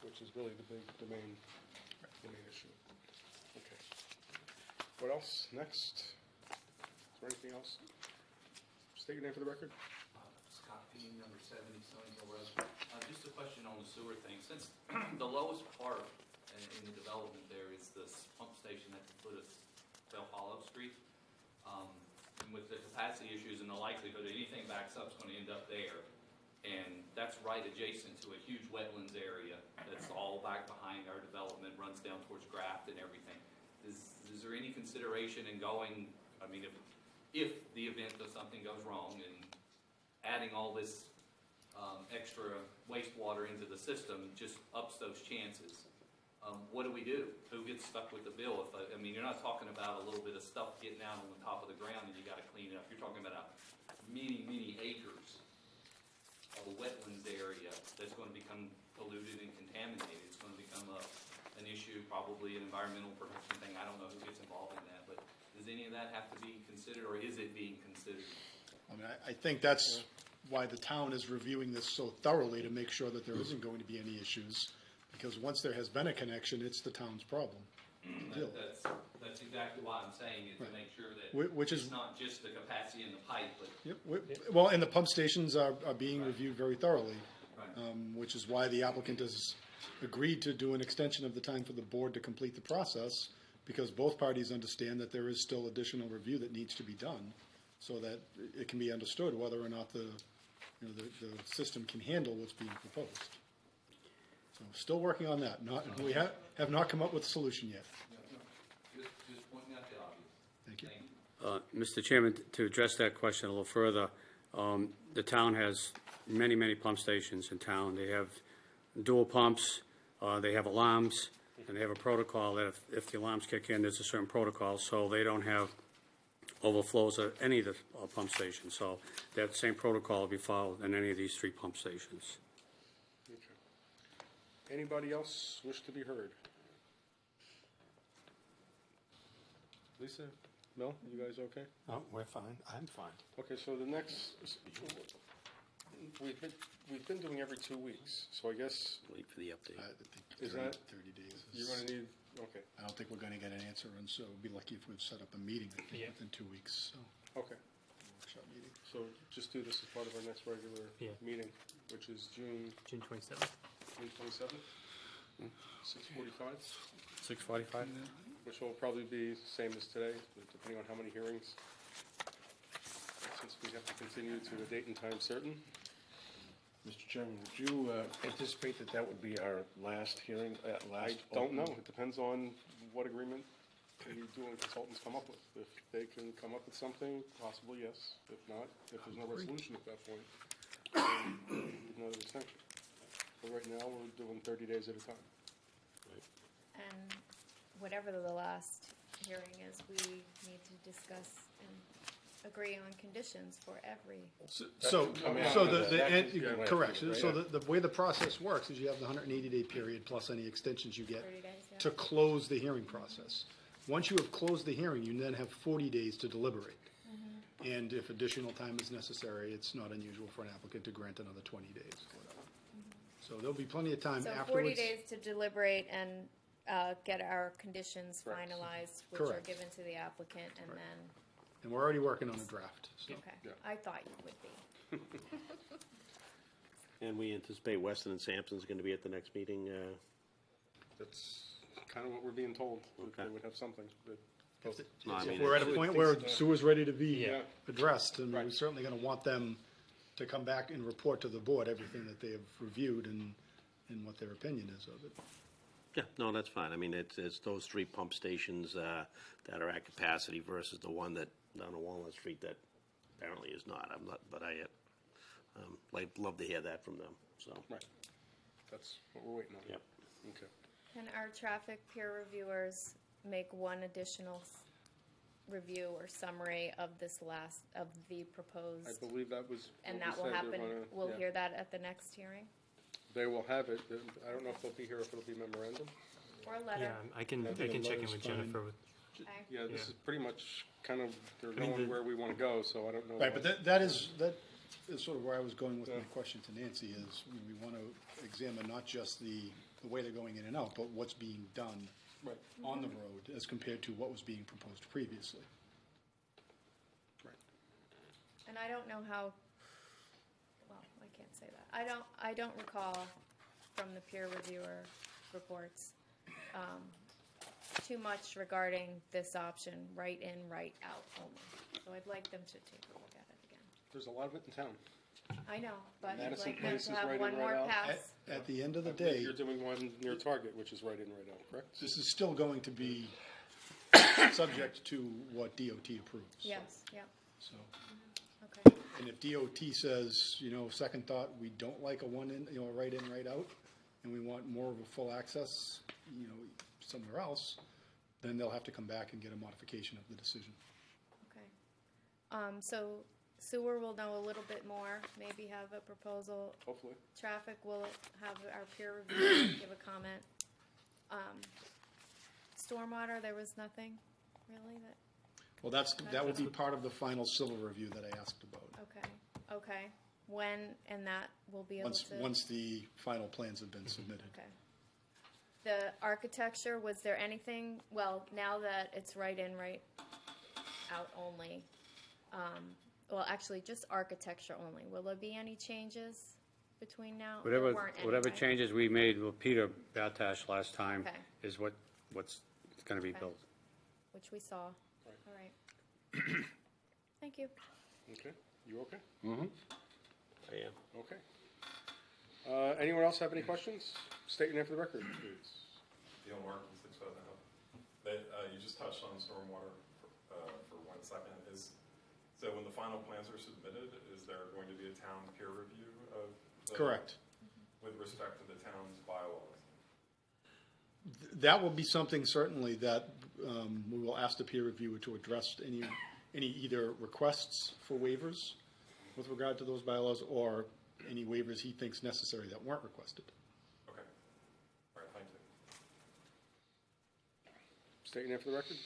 Which is really the main issue. Okay. What else? Next? Is there anything else? State your name for the record. Scott P., number 70, Stony Hill Road. Just a question on the sewer thing. Since the lowest part in the development there is this pump station at the foot of Bell Hollow Street, and with the capacity issues and the likelihood that anything backs up is going to end up there, and that's right adjacent to a huge wetlands area that's all back behind our development, runs down towards Graft and everything. Is there any consideration in going, I mean, if the event of something goes wrong and adding all this extra wastewater into the system just ups those chances? What do we do? Who gets stuck with the bill? I mean, you're not talking about a little bit of stuff getting out on the top of the ground and you got to clean it up. You're talking about many acres of a wetlands area that's going to become polluted and contaminated. It's going to become an issue, probably an environmental protection thing. I don't know who gets involved in that, but does any of that have to be considered, or is it being considered? I mean, I think that's why the town is reviewing this so thoroughly, to make sure that there isn't going to be any issues, because once there has been a connection, it's the town's problem. That's exactly why I'm saying it, to make sure that it's not just the capacity in the pipe, but Well, and the pump stations are being reviewed very thoroughly, which is why the applicant has agreed to do an extension of the time for the board to complete the process, because both parties understand that there is still additional review that needs to be done, so that it can be understood whether or not the system can handle what's being proposed. So still working on that. We have not come up with a solution yet. just pointing out the obvious. Thank you. Mr. Chairman, to address that question a little further, the town has many pump stations in town. They have dual pumps, they have alarms, and they have a protocol that if the alarms kick in, there's a certain protocol, so they don't have overflows at any of the pump stations. So that same protocol will be followed in any of these 3 pump stations. Okay. Anybody else wish to be heard? Lisa? No? You guys okay? Oh, we're fine. I'm fine. Okay, so the next, we've been doing every 2 weeks, so I guess. Wait for the update. Is that 30 days? You're going to need, okay. I don't think we're going to get an answer, and so we'd be lucky if we've set up a meeting within 2 weeks. So. Okay. Workshop meeting. So just do this as part of our next regular meeting, which is June 27th. June 27th, 6:45. 6:45. Which will probably be the same as today, depending on how many hearings. Since we have to continue to a date and time certain. Mr. Chairman, would you anticipate that would be our last hearing, I don't know. It depends on what agreement the dueling consultants come up with. If they can come up with something, possibly yes. If not, if there's no resolution at that point, another extension. But right now, we're doing 30 days at a time. And whatever the last hearing is, we need to discuss and agree on conditions for every. Correct. So the way the process works is you have the 180-day period plus any extensions you get 30 days, yeah. to close the hearing process. Once you have closed the hearing, you then have 40 days to deliberate. And if additional time is necessary, it's not unusual for an applicant to grant another 20 days, whatever. So there'll be plenty of time So afterwards. 40 days to deliberate and get our conditions finalized, which are Correct. given to the applicant, and then, And we're already working on a draft. So. okay. I thought you would be. And we anticipate Weston and Sampson's going to be at the next meeting. That's kind of what we're being told, that they would have something. No, I mean, If we're at a point where sewer's ready to be Yeah. addressed, and we're certainly gonna want them to come back and report to the board everything that they have reviewed and what their opinion is of it. Yeah, no, that's fine. I mean, it's those 3 pump stations that are at capacity versus the one that down on Walnut Street that apparently is not. I'm not, but I love to hear that from them. So Right. That's what we're waiting on. Yep. Okay. Can our traffic peer reviewers make one additional review or summary of the proposed? I believe that was. And what that we will said they're happen, gonna- we'll yeah. hear that at the next hearing? They will have it. I don't know if they'll be here, if it'll be memorandum. Or a letter? Yeah, I can check in with Jennifer. Okay. Yeah, this is pretty much kind of, they're I mean, going where we want to go, so I don't know. Right, but that is sort of where I was going with my question to Nancy is, we want to examine not just the way they're going in and out, but what's being done Right. on the road as compared to what was being proposed previously. Right. And I don't know how, well, I can't say that. I don't recall from the peer reviewer reports too much regarding this option, right in, right out only. So I'd like them to take a look at it again. There's a lot of it in town. I know, but I'd Madison like them Place to is have right in, one right more out. pass. At the end of the I believe day, You're doing one near Target, which is right in, right out, correct? this is still going to be subject to what DOT approves. Yes, yeah, So, okay. and if DOT says, second thought, we don't like a one in, right in, right out, and we want more of a full access, somewhere else, then they'll have to come back and get a modification of the decision. Okay. So sewer will know a little bit more, maybe have a proposal. Hopefully. Traffic will have our peer review, give a comment. Stormwater, there was nothing really that, Well, that would be part of the final civil review that I asked about. okay. When, and that will be able to. Once the final plans have been submitted. Okay. The architecture, was there anything, well, now that it's right in, right out only, well, actually, just architecture only, will there be any changes between now? There weren't any, Whatever right? changes we made with Peter Batash last time Okay. is what's going to be Okay. built. Which we saw. Right. All right. Thank you. Okay. You okay? Mm-hmm. I am. Okay. Anyone else have any questions? State your name for the record, please. Neil Martin, 650. You just touched on stormwater for 1 second. So when the final plans are submitted, is there going to be a town peer review of Correct. with respect to the town's bylaws? That will be something certainly that we will ask the peer reviewer to address any either requests for waivers with regard to those bylaws or any waivers he thinks necessary that weren't requested. Okay. All right, thank you. State your name for the record.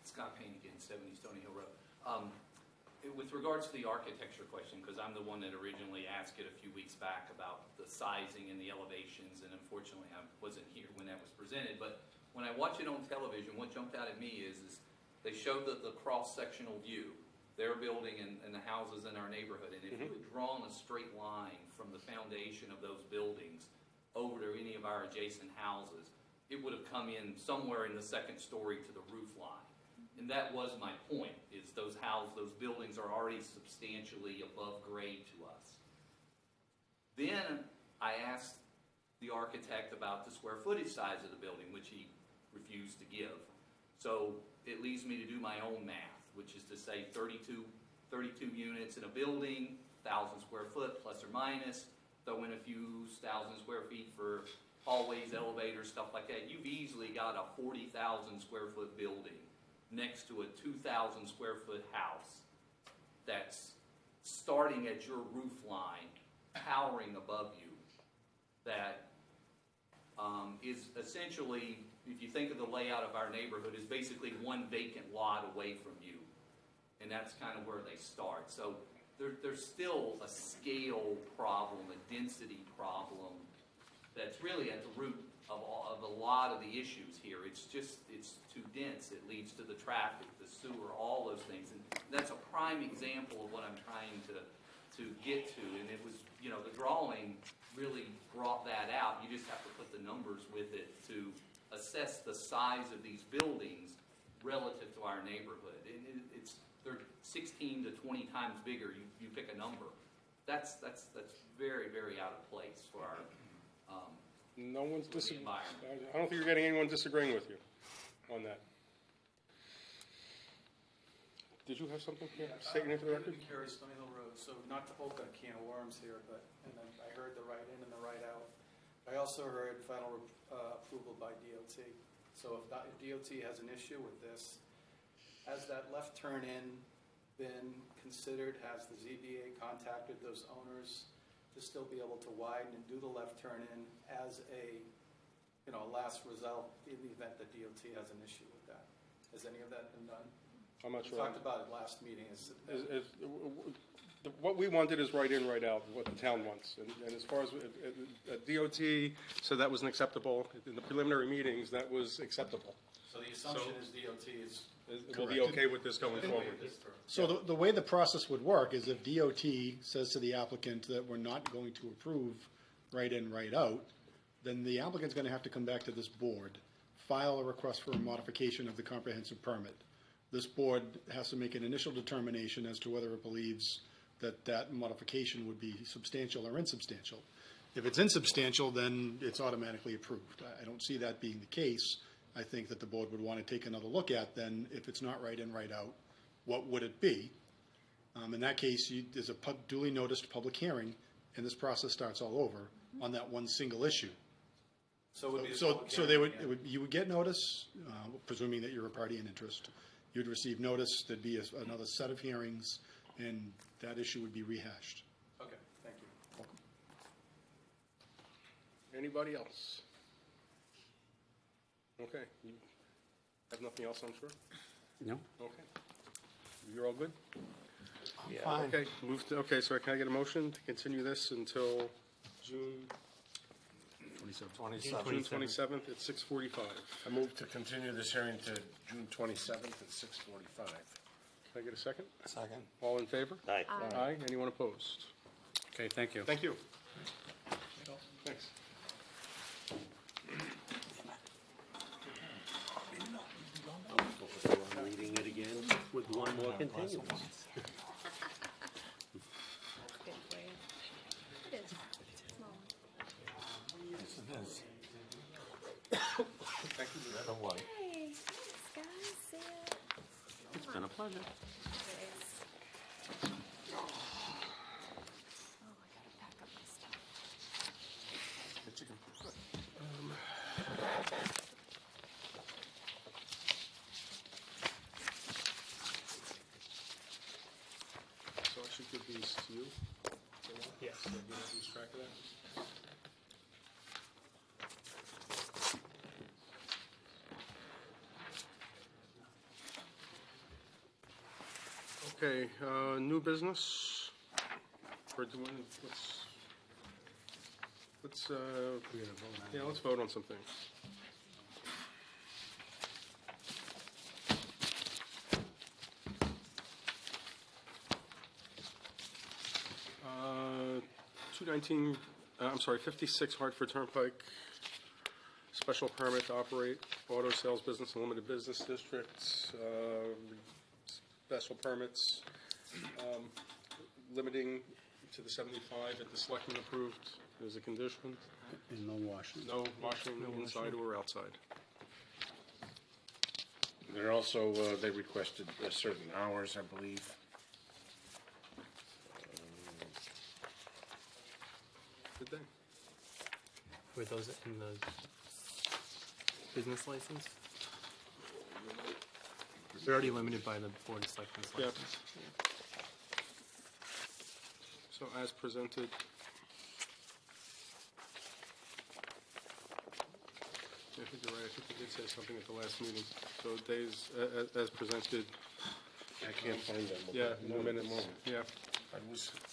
Scott Payne again, 70 Stony Hill Road. With regards to the architecture question, because I'm the one that originally asked it a few weeks back about the sizing and the elevations, and unfortunately I wasn't here when that was presented, but when I watch it on television, what jumped out at me is they showed the cross-sectional view, their building and the houses in our neighborhood, and if you had drawn a straight line from the foundation of those buildings over to any of our adjacent houses, it would have come in somewhere in the second story to the roof line. And that was my point, is those buildings are already substantially above grade to us. Then I asked the architect about the square footage size of the building, which he refused to give. So it leaves me to do my own math, which is to say 32 units in a building, 1,000 square foot plus or minus, throw in a few thousand square feet for hallways, elevators, stuff like that. You've easily got a 40,000 square foot building next to a 2,000 square foot house that's starting at your roof line, towering above you, that is essentially, if you think of the layout of our neighborhood, is basically one vacant lot away from you. And that's kind of where they start. So there's still a scale problem, a density problem that's really at the root of a lot of the issues here. It's too dense. It leads to the traffic, the sewer, all those things. And that's a prime example of what I'm trying to to get to, and it was, you know, the drawing really brought that out. You just have to put the numbers with it to assess the size of these buildings relative to our neighborhood. They're 16 to 20 times bigger. You pick a number. That's very, very out of place for our No one's for the environment. I don't think you're getting anyone disagreeing with you on that. Did you have something? Stating into the record? I'm curious, Stony Hill Road, so not to open a can of worms here, and then I heard the right in and the right out. I also heard final approval by DOT. So if DOT has an issue with this, has that left turn in been considered? Has the ZBA contacted those owners to still be able to widen and do the left turn in as a, you know, last result in the event that DOT has an issue with that? Has any of that been done? I'm not We sure. talked about it last meeting. What we wanted is right in, right out, what the town wants. And as far as DOT said that was acceptable, in the preliminary meetings, that was acceptable. So the assumption is DOT is. We'll be okay with this going forward. So the way the process would work is if DOT says to the applicant that we're not going to approve right in, right out, then the applicant's going to have to come back to this board, file a request for a modification of the comprehensive permit. This board has to make an initial determination as to whether it believes that that modification would be substantial or insubstantial. If it's insubstantial, then it's automatically approved. I don't see that being the case. I think that the board would want to take another look at then, if it's not right in, right out, what would it be? In that case, there's a duly noticed public hearing, and this process starts all over on that one single issue. So it would be a So public they hearing would, you would get notice, presuming that you're a party in interest. You'd receive notice, there'd be another set of hearings, and that issue would be rehashed. Okay, thank you. Anybody else? Okay. You have nothing else, I'm sure? No? Okay. You're all good? Yeah. Fine. Okay, so can I get a motion to continue this until June 27th at 6:45? I move to continue this hearing to June 27th at 6:45. Can I get a second? Second. All in favor? Aye. Aye. Anyone opposed? Okay, thank you. Thank you. Thanks. I'm reading it again with one more continuance. Good for you. It is. Small one. Yes, it is. Thank you. Hey, thanks, guys. See ya. It's been a pleasure. Thanks. Oh, I gotta pack up my stuff. So I should give these to you? Yes. So you don't lose track of that? Okay, new business. We're doing, let's vote on some things. Uh, 219, I'm sorry, 56 Hartford Turnpike, special permit to operate auto sales business in limited business districts, special permits, limiting to the 75 at the selectmen approved as a condition. And no washing. No washing inside or outside. They're also, they requested certain hours, I believe. Did they? Were those in the business license? They're already limited by the Board of Selectmen's Yeah. license. So as presented. I think you're right, I think we did say something at the last meeting. So days, as presented. I can't find them. Yeah, in the minutes, yeah.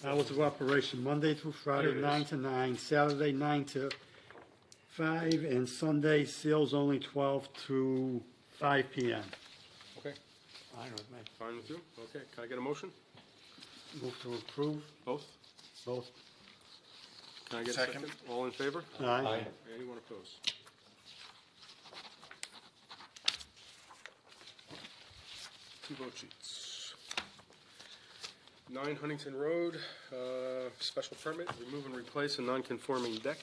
Hours of operation, Monday through Friday, Here it is. 9 to 9, Saturday, 9 to 5, and Sunday, sales only 12 to 5 p.m. Okay, Fine with me. fine with you? Okay, can I get a motion? Move to approve. Both? Both. Can I get a Second. second? All in favor? Aye. Anyone opposed? Two vote sheets. 9 Huntington Road, special permit, remove and replace a non-conforming deck.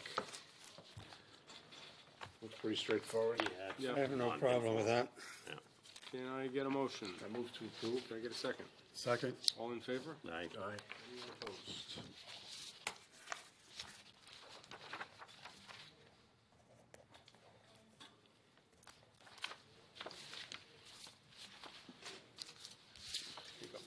Looks pretty straightforward. Yeah. I have no problem with that. Can I get a motion? I move to approve. Can I get a second? Second. All in favor? Aye. Aye. Anyone opposed? Here you go.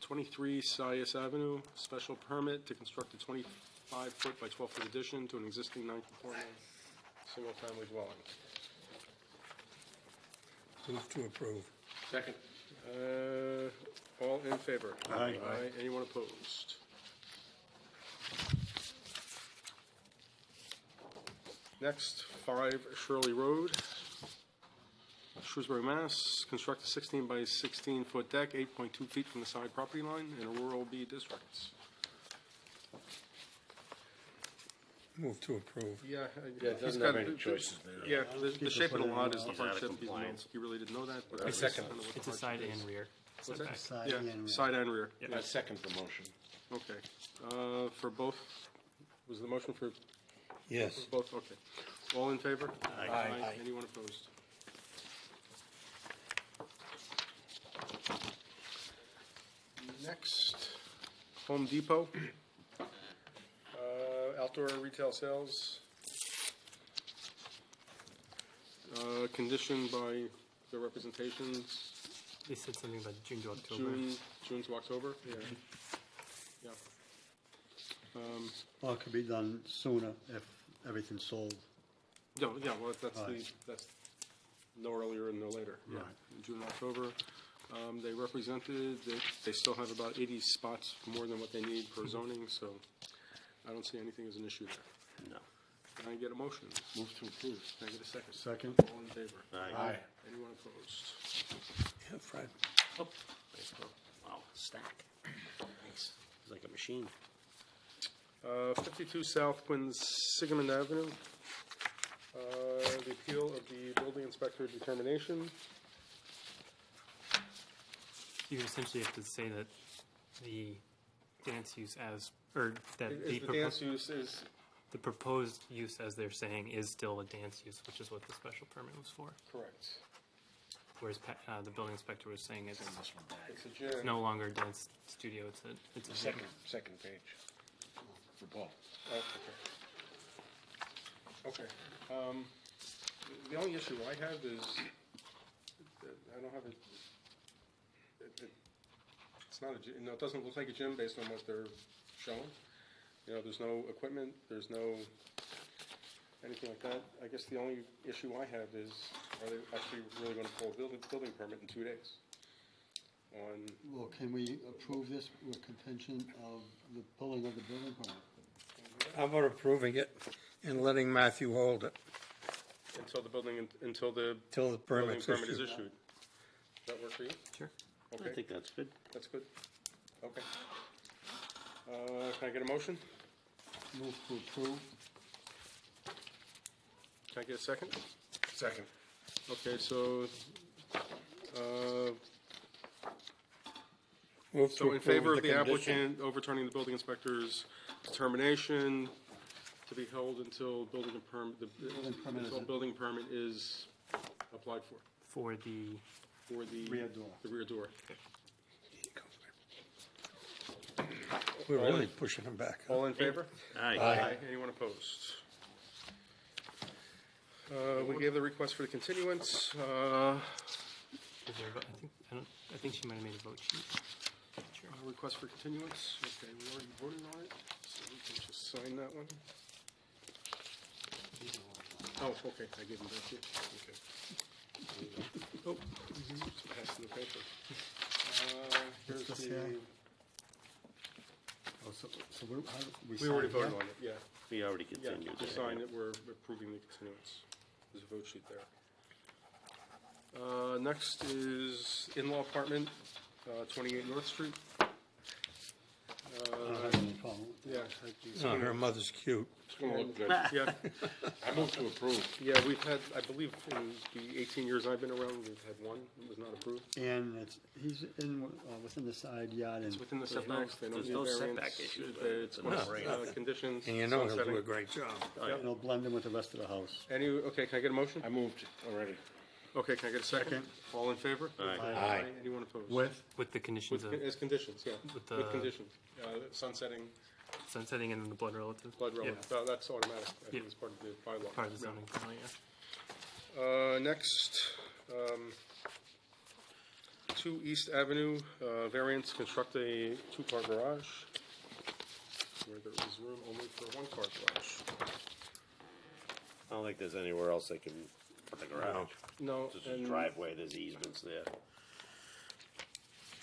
23 Sias Avenue, special permit to construct a 25-foot by 12-foot addition to an existing non-conforming single-family dwelling. Move to approve. Second. All in favor? Aye. Anyone opposed? Next, 5 Shirley Road, Shrewsbury, Mass. Construct a 16 by 16-foot deck, 8.2 feet from the side property line in a rural B district. Move to approve. Yeah. Yeah, it doesn't have any choices there. Yeah, the shape of the lot is the He's out of hardship. compliance. You really didn't know that? but I that's second. kind of what the It's a side hardship and is. rear What's that? setback. Side Yeah, and rear. side and rear. I second the motion. Okay. For both, was the motion for Yes. both? Okay. All in favor? Aye. Anyone opposed? Next, Home Depot. Outdoor retail sales. Conditioned by the representations, They said something about June to October. June to October? Yeah. Yeah. Well, it could be done sooner if everything's sold. Yeah, well, that's Right. that's no earlier and no later. Yeah, Right. June, October. They represented that they still have about 80 spots more than what they need for zoning, so I don't see anything as an issue there. No. Can I get a motion? Move to approve. Can I get a second? Second. All in favor? Aye. Anyone opposed? Yeah, Fred. Oh, nice. Wow, stack. Nice. It's like a machine. 52 South Quinsigamond Avenue. The appeal of the building inspector determination. You essentially have to say that the dance use as, or that Is the dance use is, the proposed use, as they're saying, is still a dance use, which is what the special permit was for. correct. Whereas the building inspector was saying it's It's a gym. no longer a dance studio, it's a gym. Second page. For both. Oh, okay. Okay. The only issue I have is, that I don't have a, it's not a, no, it doesn't look like a gym based on what they're showing. You know, there's no equipment, there's no anything like that. I guess the only issue I have is, are they actually really going to pull a building permit in 2 days? Well, can we approve this with contingent of the pulling of the building permit? How about approving it and letting Matthew hold it Until the building, until the till the building permit's permit is issued? issued. Does that work for you? Sure. Okay. I think that's good. That's good. Okay. Can I get a motion? Move to approve. Can I get a second? Second. Okay, so, Move so to in approve favor with of the condition. applicant overturning the building inspector's determination to be held until building permit is- building permit is applied for For the the Rear door. The rear door. We're really pushing him back. All in favor? Aye. Anyone opposed? We gave the request for the continuance. is there a vote? I think she might have made a vote sheet. Sure. Request for continuance. Okay, we already voted on it, so we can just sign that one. Oh, okay, I gave him that too. Okay. Oh, just passing the paper. Here's this the, here? Oh, so we already voted on it, yeah. We already Yeah, continued. just sign it, we're approving the continuance. There's a vote sheet there. Next is in-law apartment, 28 North Street. I don't have any problem with that. Yeah. Oh, her mother's cute. It's gonna look good. Yeah. I move to approve. Yeah, we've had, I believe, in the 18 years I've been around, we've had one that was not approved. And he's within the side yard and. It's within the setbacks. They don't there's need no variance. setback issues, but It's it's a conditions. And you know he'll sunsetting. do a great job. Yep. It'll blend in with the rest of the house. Okay, can I get a motion? I moved already. Okay, can I get a second? Second. All in favor? Aye. Anyone opposed? With the conditions of As conditions, yeah. With the- With conditions. Sunsetting, sunsetting and the blood relative. blood relative. Yeah. That's automatic. I think Yeah. it's part of the bylaw. Part of the Yeah. zoning bylaw, yeah. Next, 2 East Avenue, variance, construct a 2-car garage where there is room only for a 1-car garage. I don't think there's anywhere else they can put the garage. No, Just a and driveway, there's easements there.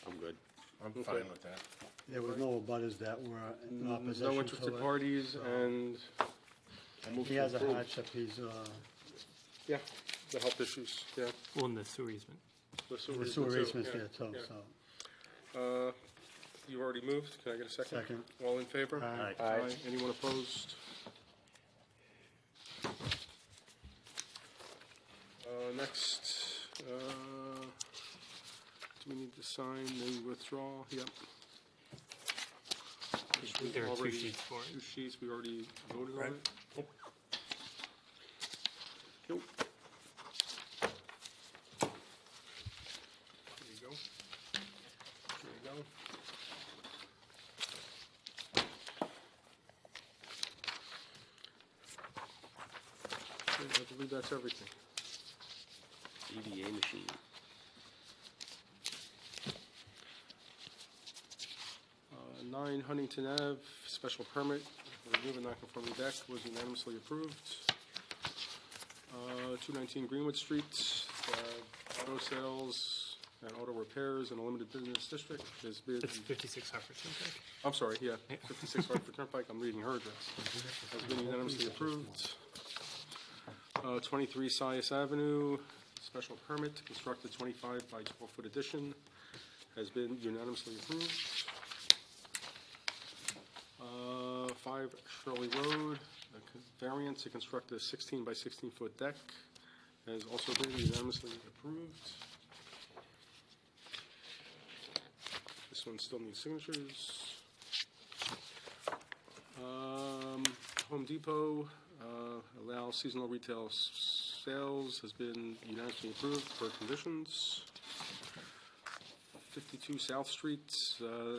I'm good. I'm Okay. fine with that. There were no abutters that were in opposition no to interested it. parties, and, I move He to has a approve. hardship, he's, yeah, the health issues, yeah. Well, in the sewer easement. The the sewer easement's yeah, there too, yeah. so. You already moved, can I get a second? Second. All in favor? Aye. Aye. Anyone opposed? Next, do we need to sign the withdrawal? Yep. There are 2 Already- sheets for it. 2 sheets, we already voted on it. Nope. There you go. There you go. Okay, I believe that's everything. EDA machine. Uh, 9 Huntington Ave, special permit, remove a non-conforming deck was unanimously approved. 219 Greenwood Street, auto sales and auto repairs in a limited business district has been, It's 56 Hartford Turnpike. I'm sorry, yeah, 56 Hartford Turnpike, I'm reading her address, has been unanimously approved. 23 Sias Avenue, special permit to construct a 25 by 12-foot addition has been unanimously approved. 5 Shirley Road, a variance to construct a 16 by 16-foot deck has also been unanimously approved. This one still needs signatures. Home Depot, allow seasonal retail sales has been unanimously approved per conditions. 52 South Street,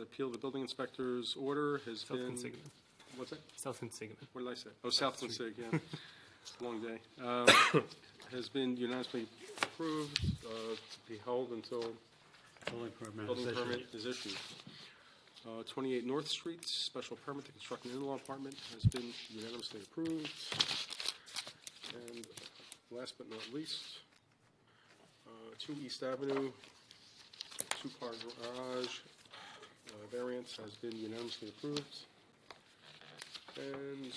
appeal the building inspector's order has South been. Consignon. What's that? South Consignon. What did I say? Oh, South Consig, yeah. It's a long day. Has been unanimously approved to be held until building permit is issued. 28 North Street, special permit to construct an in-law apartment has been unanimously approved. And last but not least, 2 East Avenue, 2-car garage, variance has been unanimously approved. And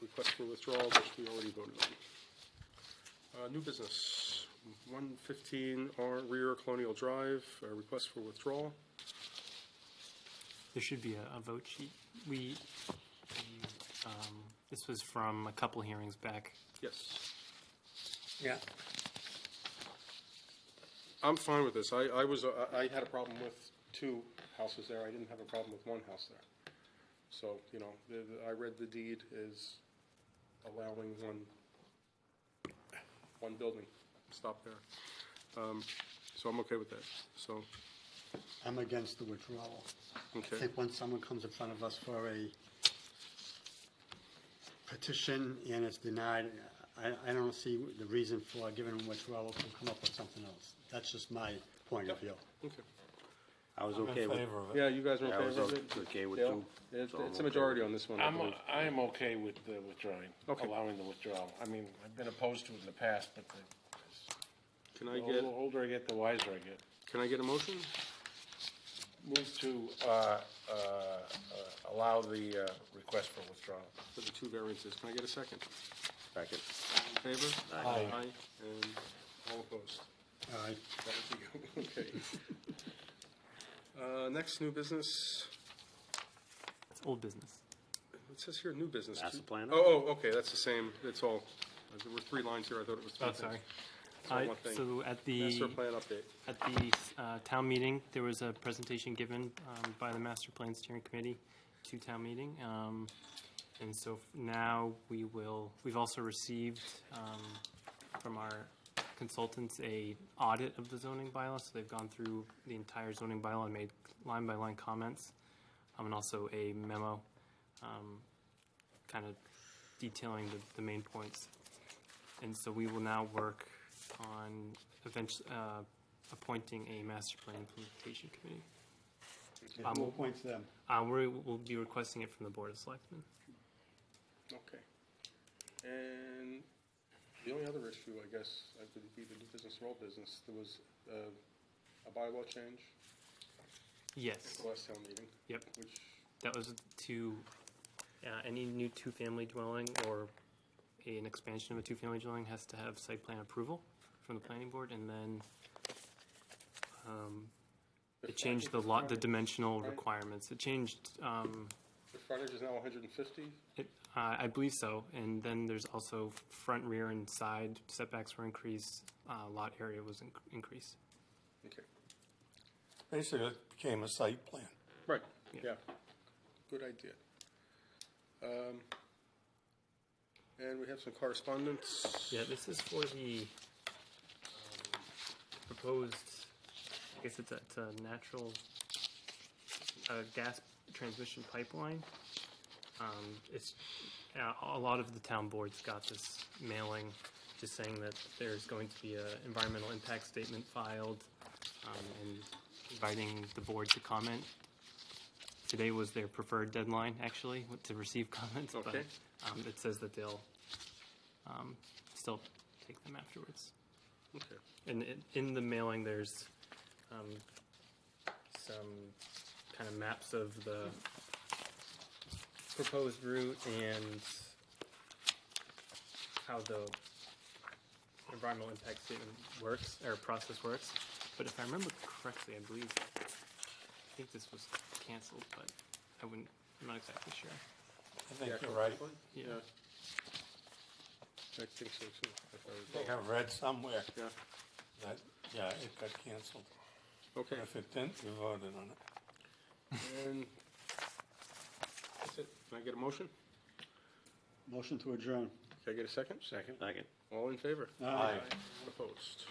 request for withdrawal, which we already voted on. New business, 115 rear Colonial Drive, request for withdrawal. There should be a vote sheet. This was from a couple hearings back. Yes. Yeah. I'm fine with this. I had a problem with 2 houses there. I didn't have a problem with 1 house there. So, you know, I read the deed is allowing one building, stop there. So I'm okay with that. So, I'm against the withdrawal. I okay. think when someone comes in front of us for a petition and it's denied, I don't see the reason for giving them withdrawal to come up with something else. That's just my point of view. Okay. I was I'm in okay with. favor of it. Yeah, you guys are I in was favor of it? okay with Dale? 2. It's So I'm a okay majority with on this one, I believe. I'm okay with the withdrawing, Okay. allowing the withdrawal. I mean, I've been opposed to it in the past, but Can the I get, older I get, the wiser I get. can I get a motion? Move to allow the request for withdrawal. For the 2 variances. Can I get a second? Second. in favor? Aye. And all opposed? Aye. That was you. Okay. Next, new business. It's old business. It says here, new business. Master plan? Oh, okay, that's the same, it's all, there were 3 lines here, I thought it was 3 Oh, things. sorry. It's all one thing. So at the Master plan update. At the town meeting, there was a presentation given by the Master Plan Steering Committee to town meeting. And so now we've also received from our consultants a audit of the zoning bylaw. So they've gone through the entire zoning bylaw and made line-by-line comments, and also a memo kind of detailing the main points. And so we will now work on eventually appointing a master plan implementation committee. Who appoints them? We'll be requesting it from the Board of Selectmen. Okay. And the only other issue, I guess, would be the new business or old business. There was a bylaw change. Yes. At the last town meeting. Yep. Which, that was to any new two-family dwelling or an expansion of a two-family dwelling has to have site plan approval from the planning board, and then it changed the dimensional requirements. It changed. the frontage is now 150? I believe so, and then there's also front, rear, and side setbacks were increased. Lot area was increased. Okay. Basically, it became a site plan. Right, yeah. Good idea. And we have some correspondence. Yeah, this is for the proposed, I guess it's a natural gas transmission pipeline. It's a lot of the town boards got this mailing just saying that there's going to be an environmental impact statement filed and inviting the board to comment. Today was their preferred deadline, actually, to receive comments, but it says that they'll still take them afterwards. Okay. And in the mailing, there's some kind of maps of the proposed route and how the environmental impact statement works, or process works. But if I remember correctly, I think this was canceled, but I'm not exactly sure. I think you're right. Yeah. I think so too. I think I read somewhere Yeah. that, it got canceled. Okay. If it didn't, you voted on it. And that's it. Can I get a motion? Motion to adjourn. Can I get a second? Second. Second. All in favor? Aye. Opposed?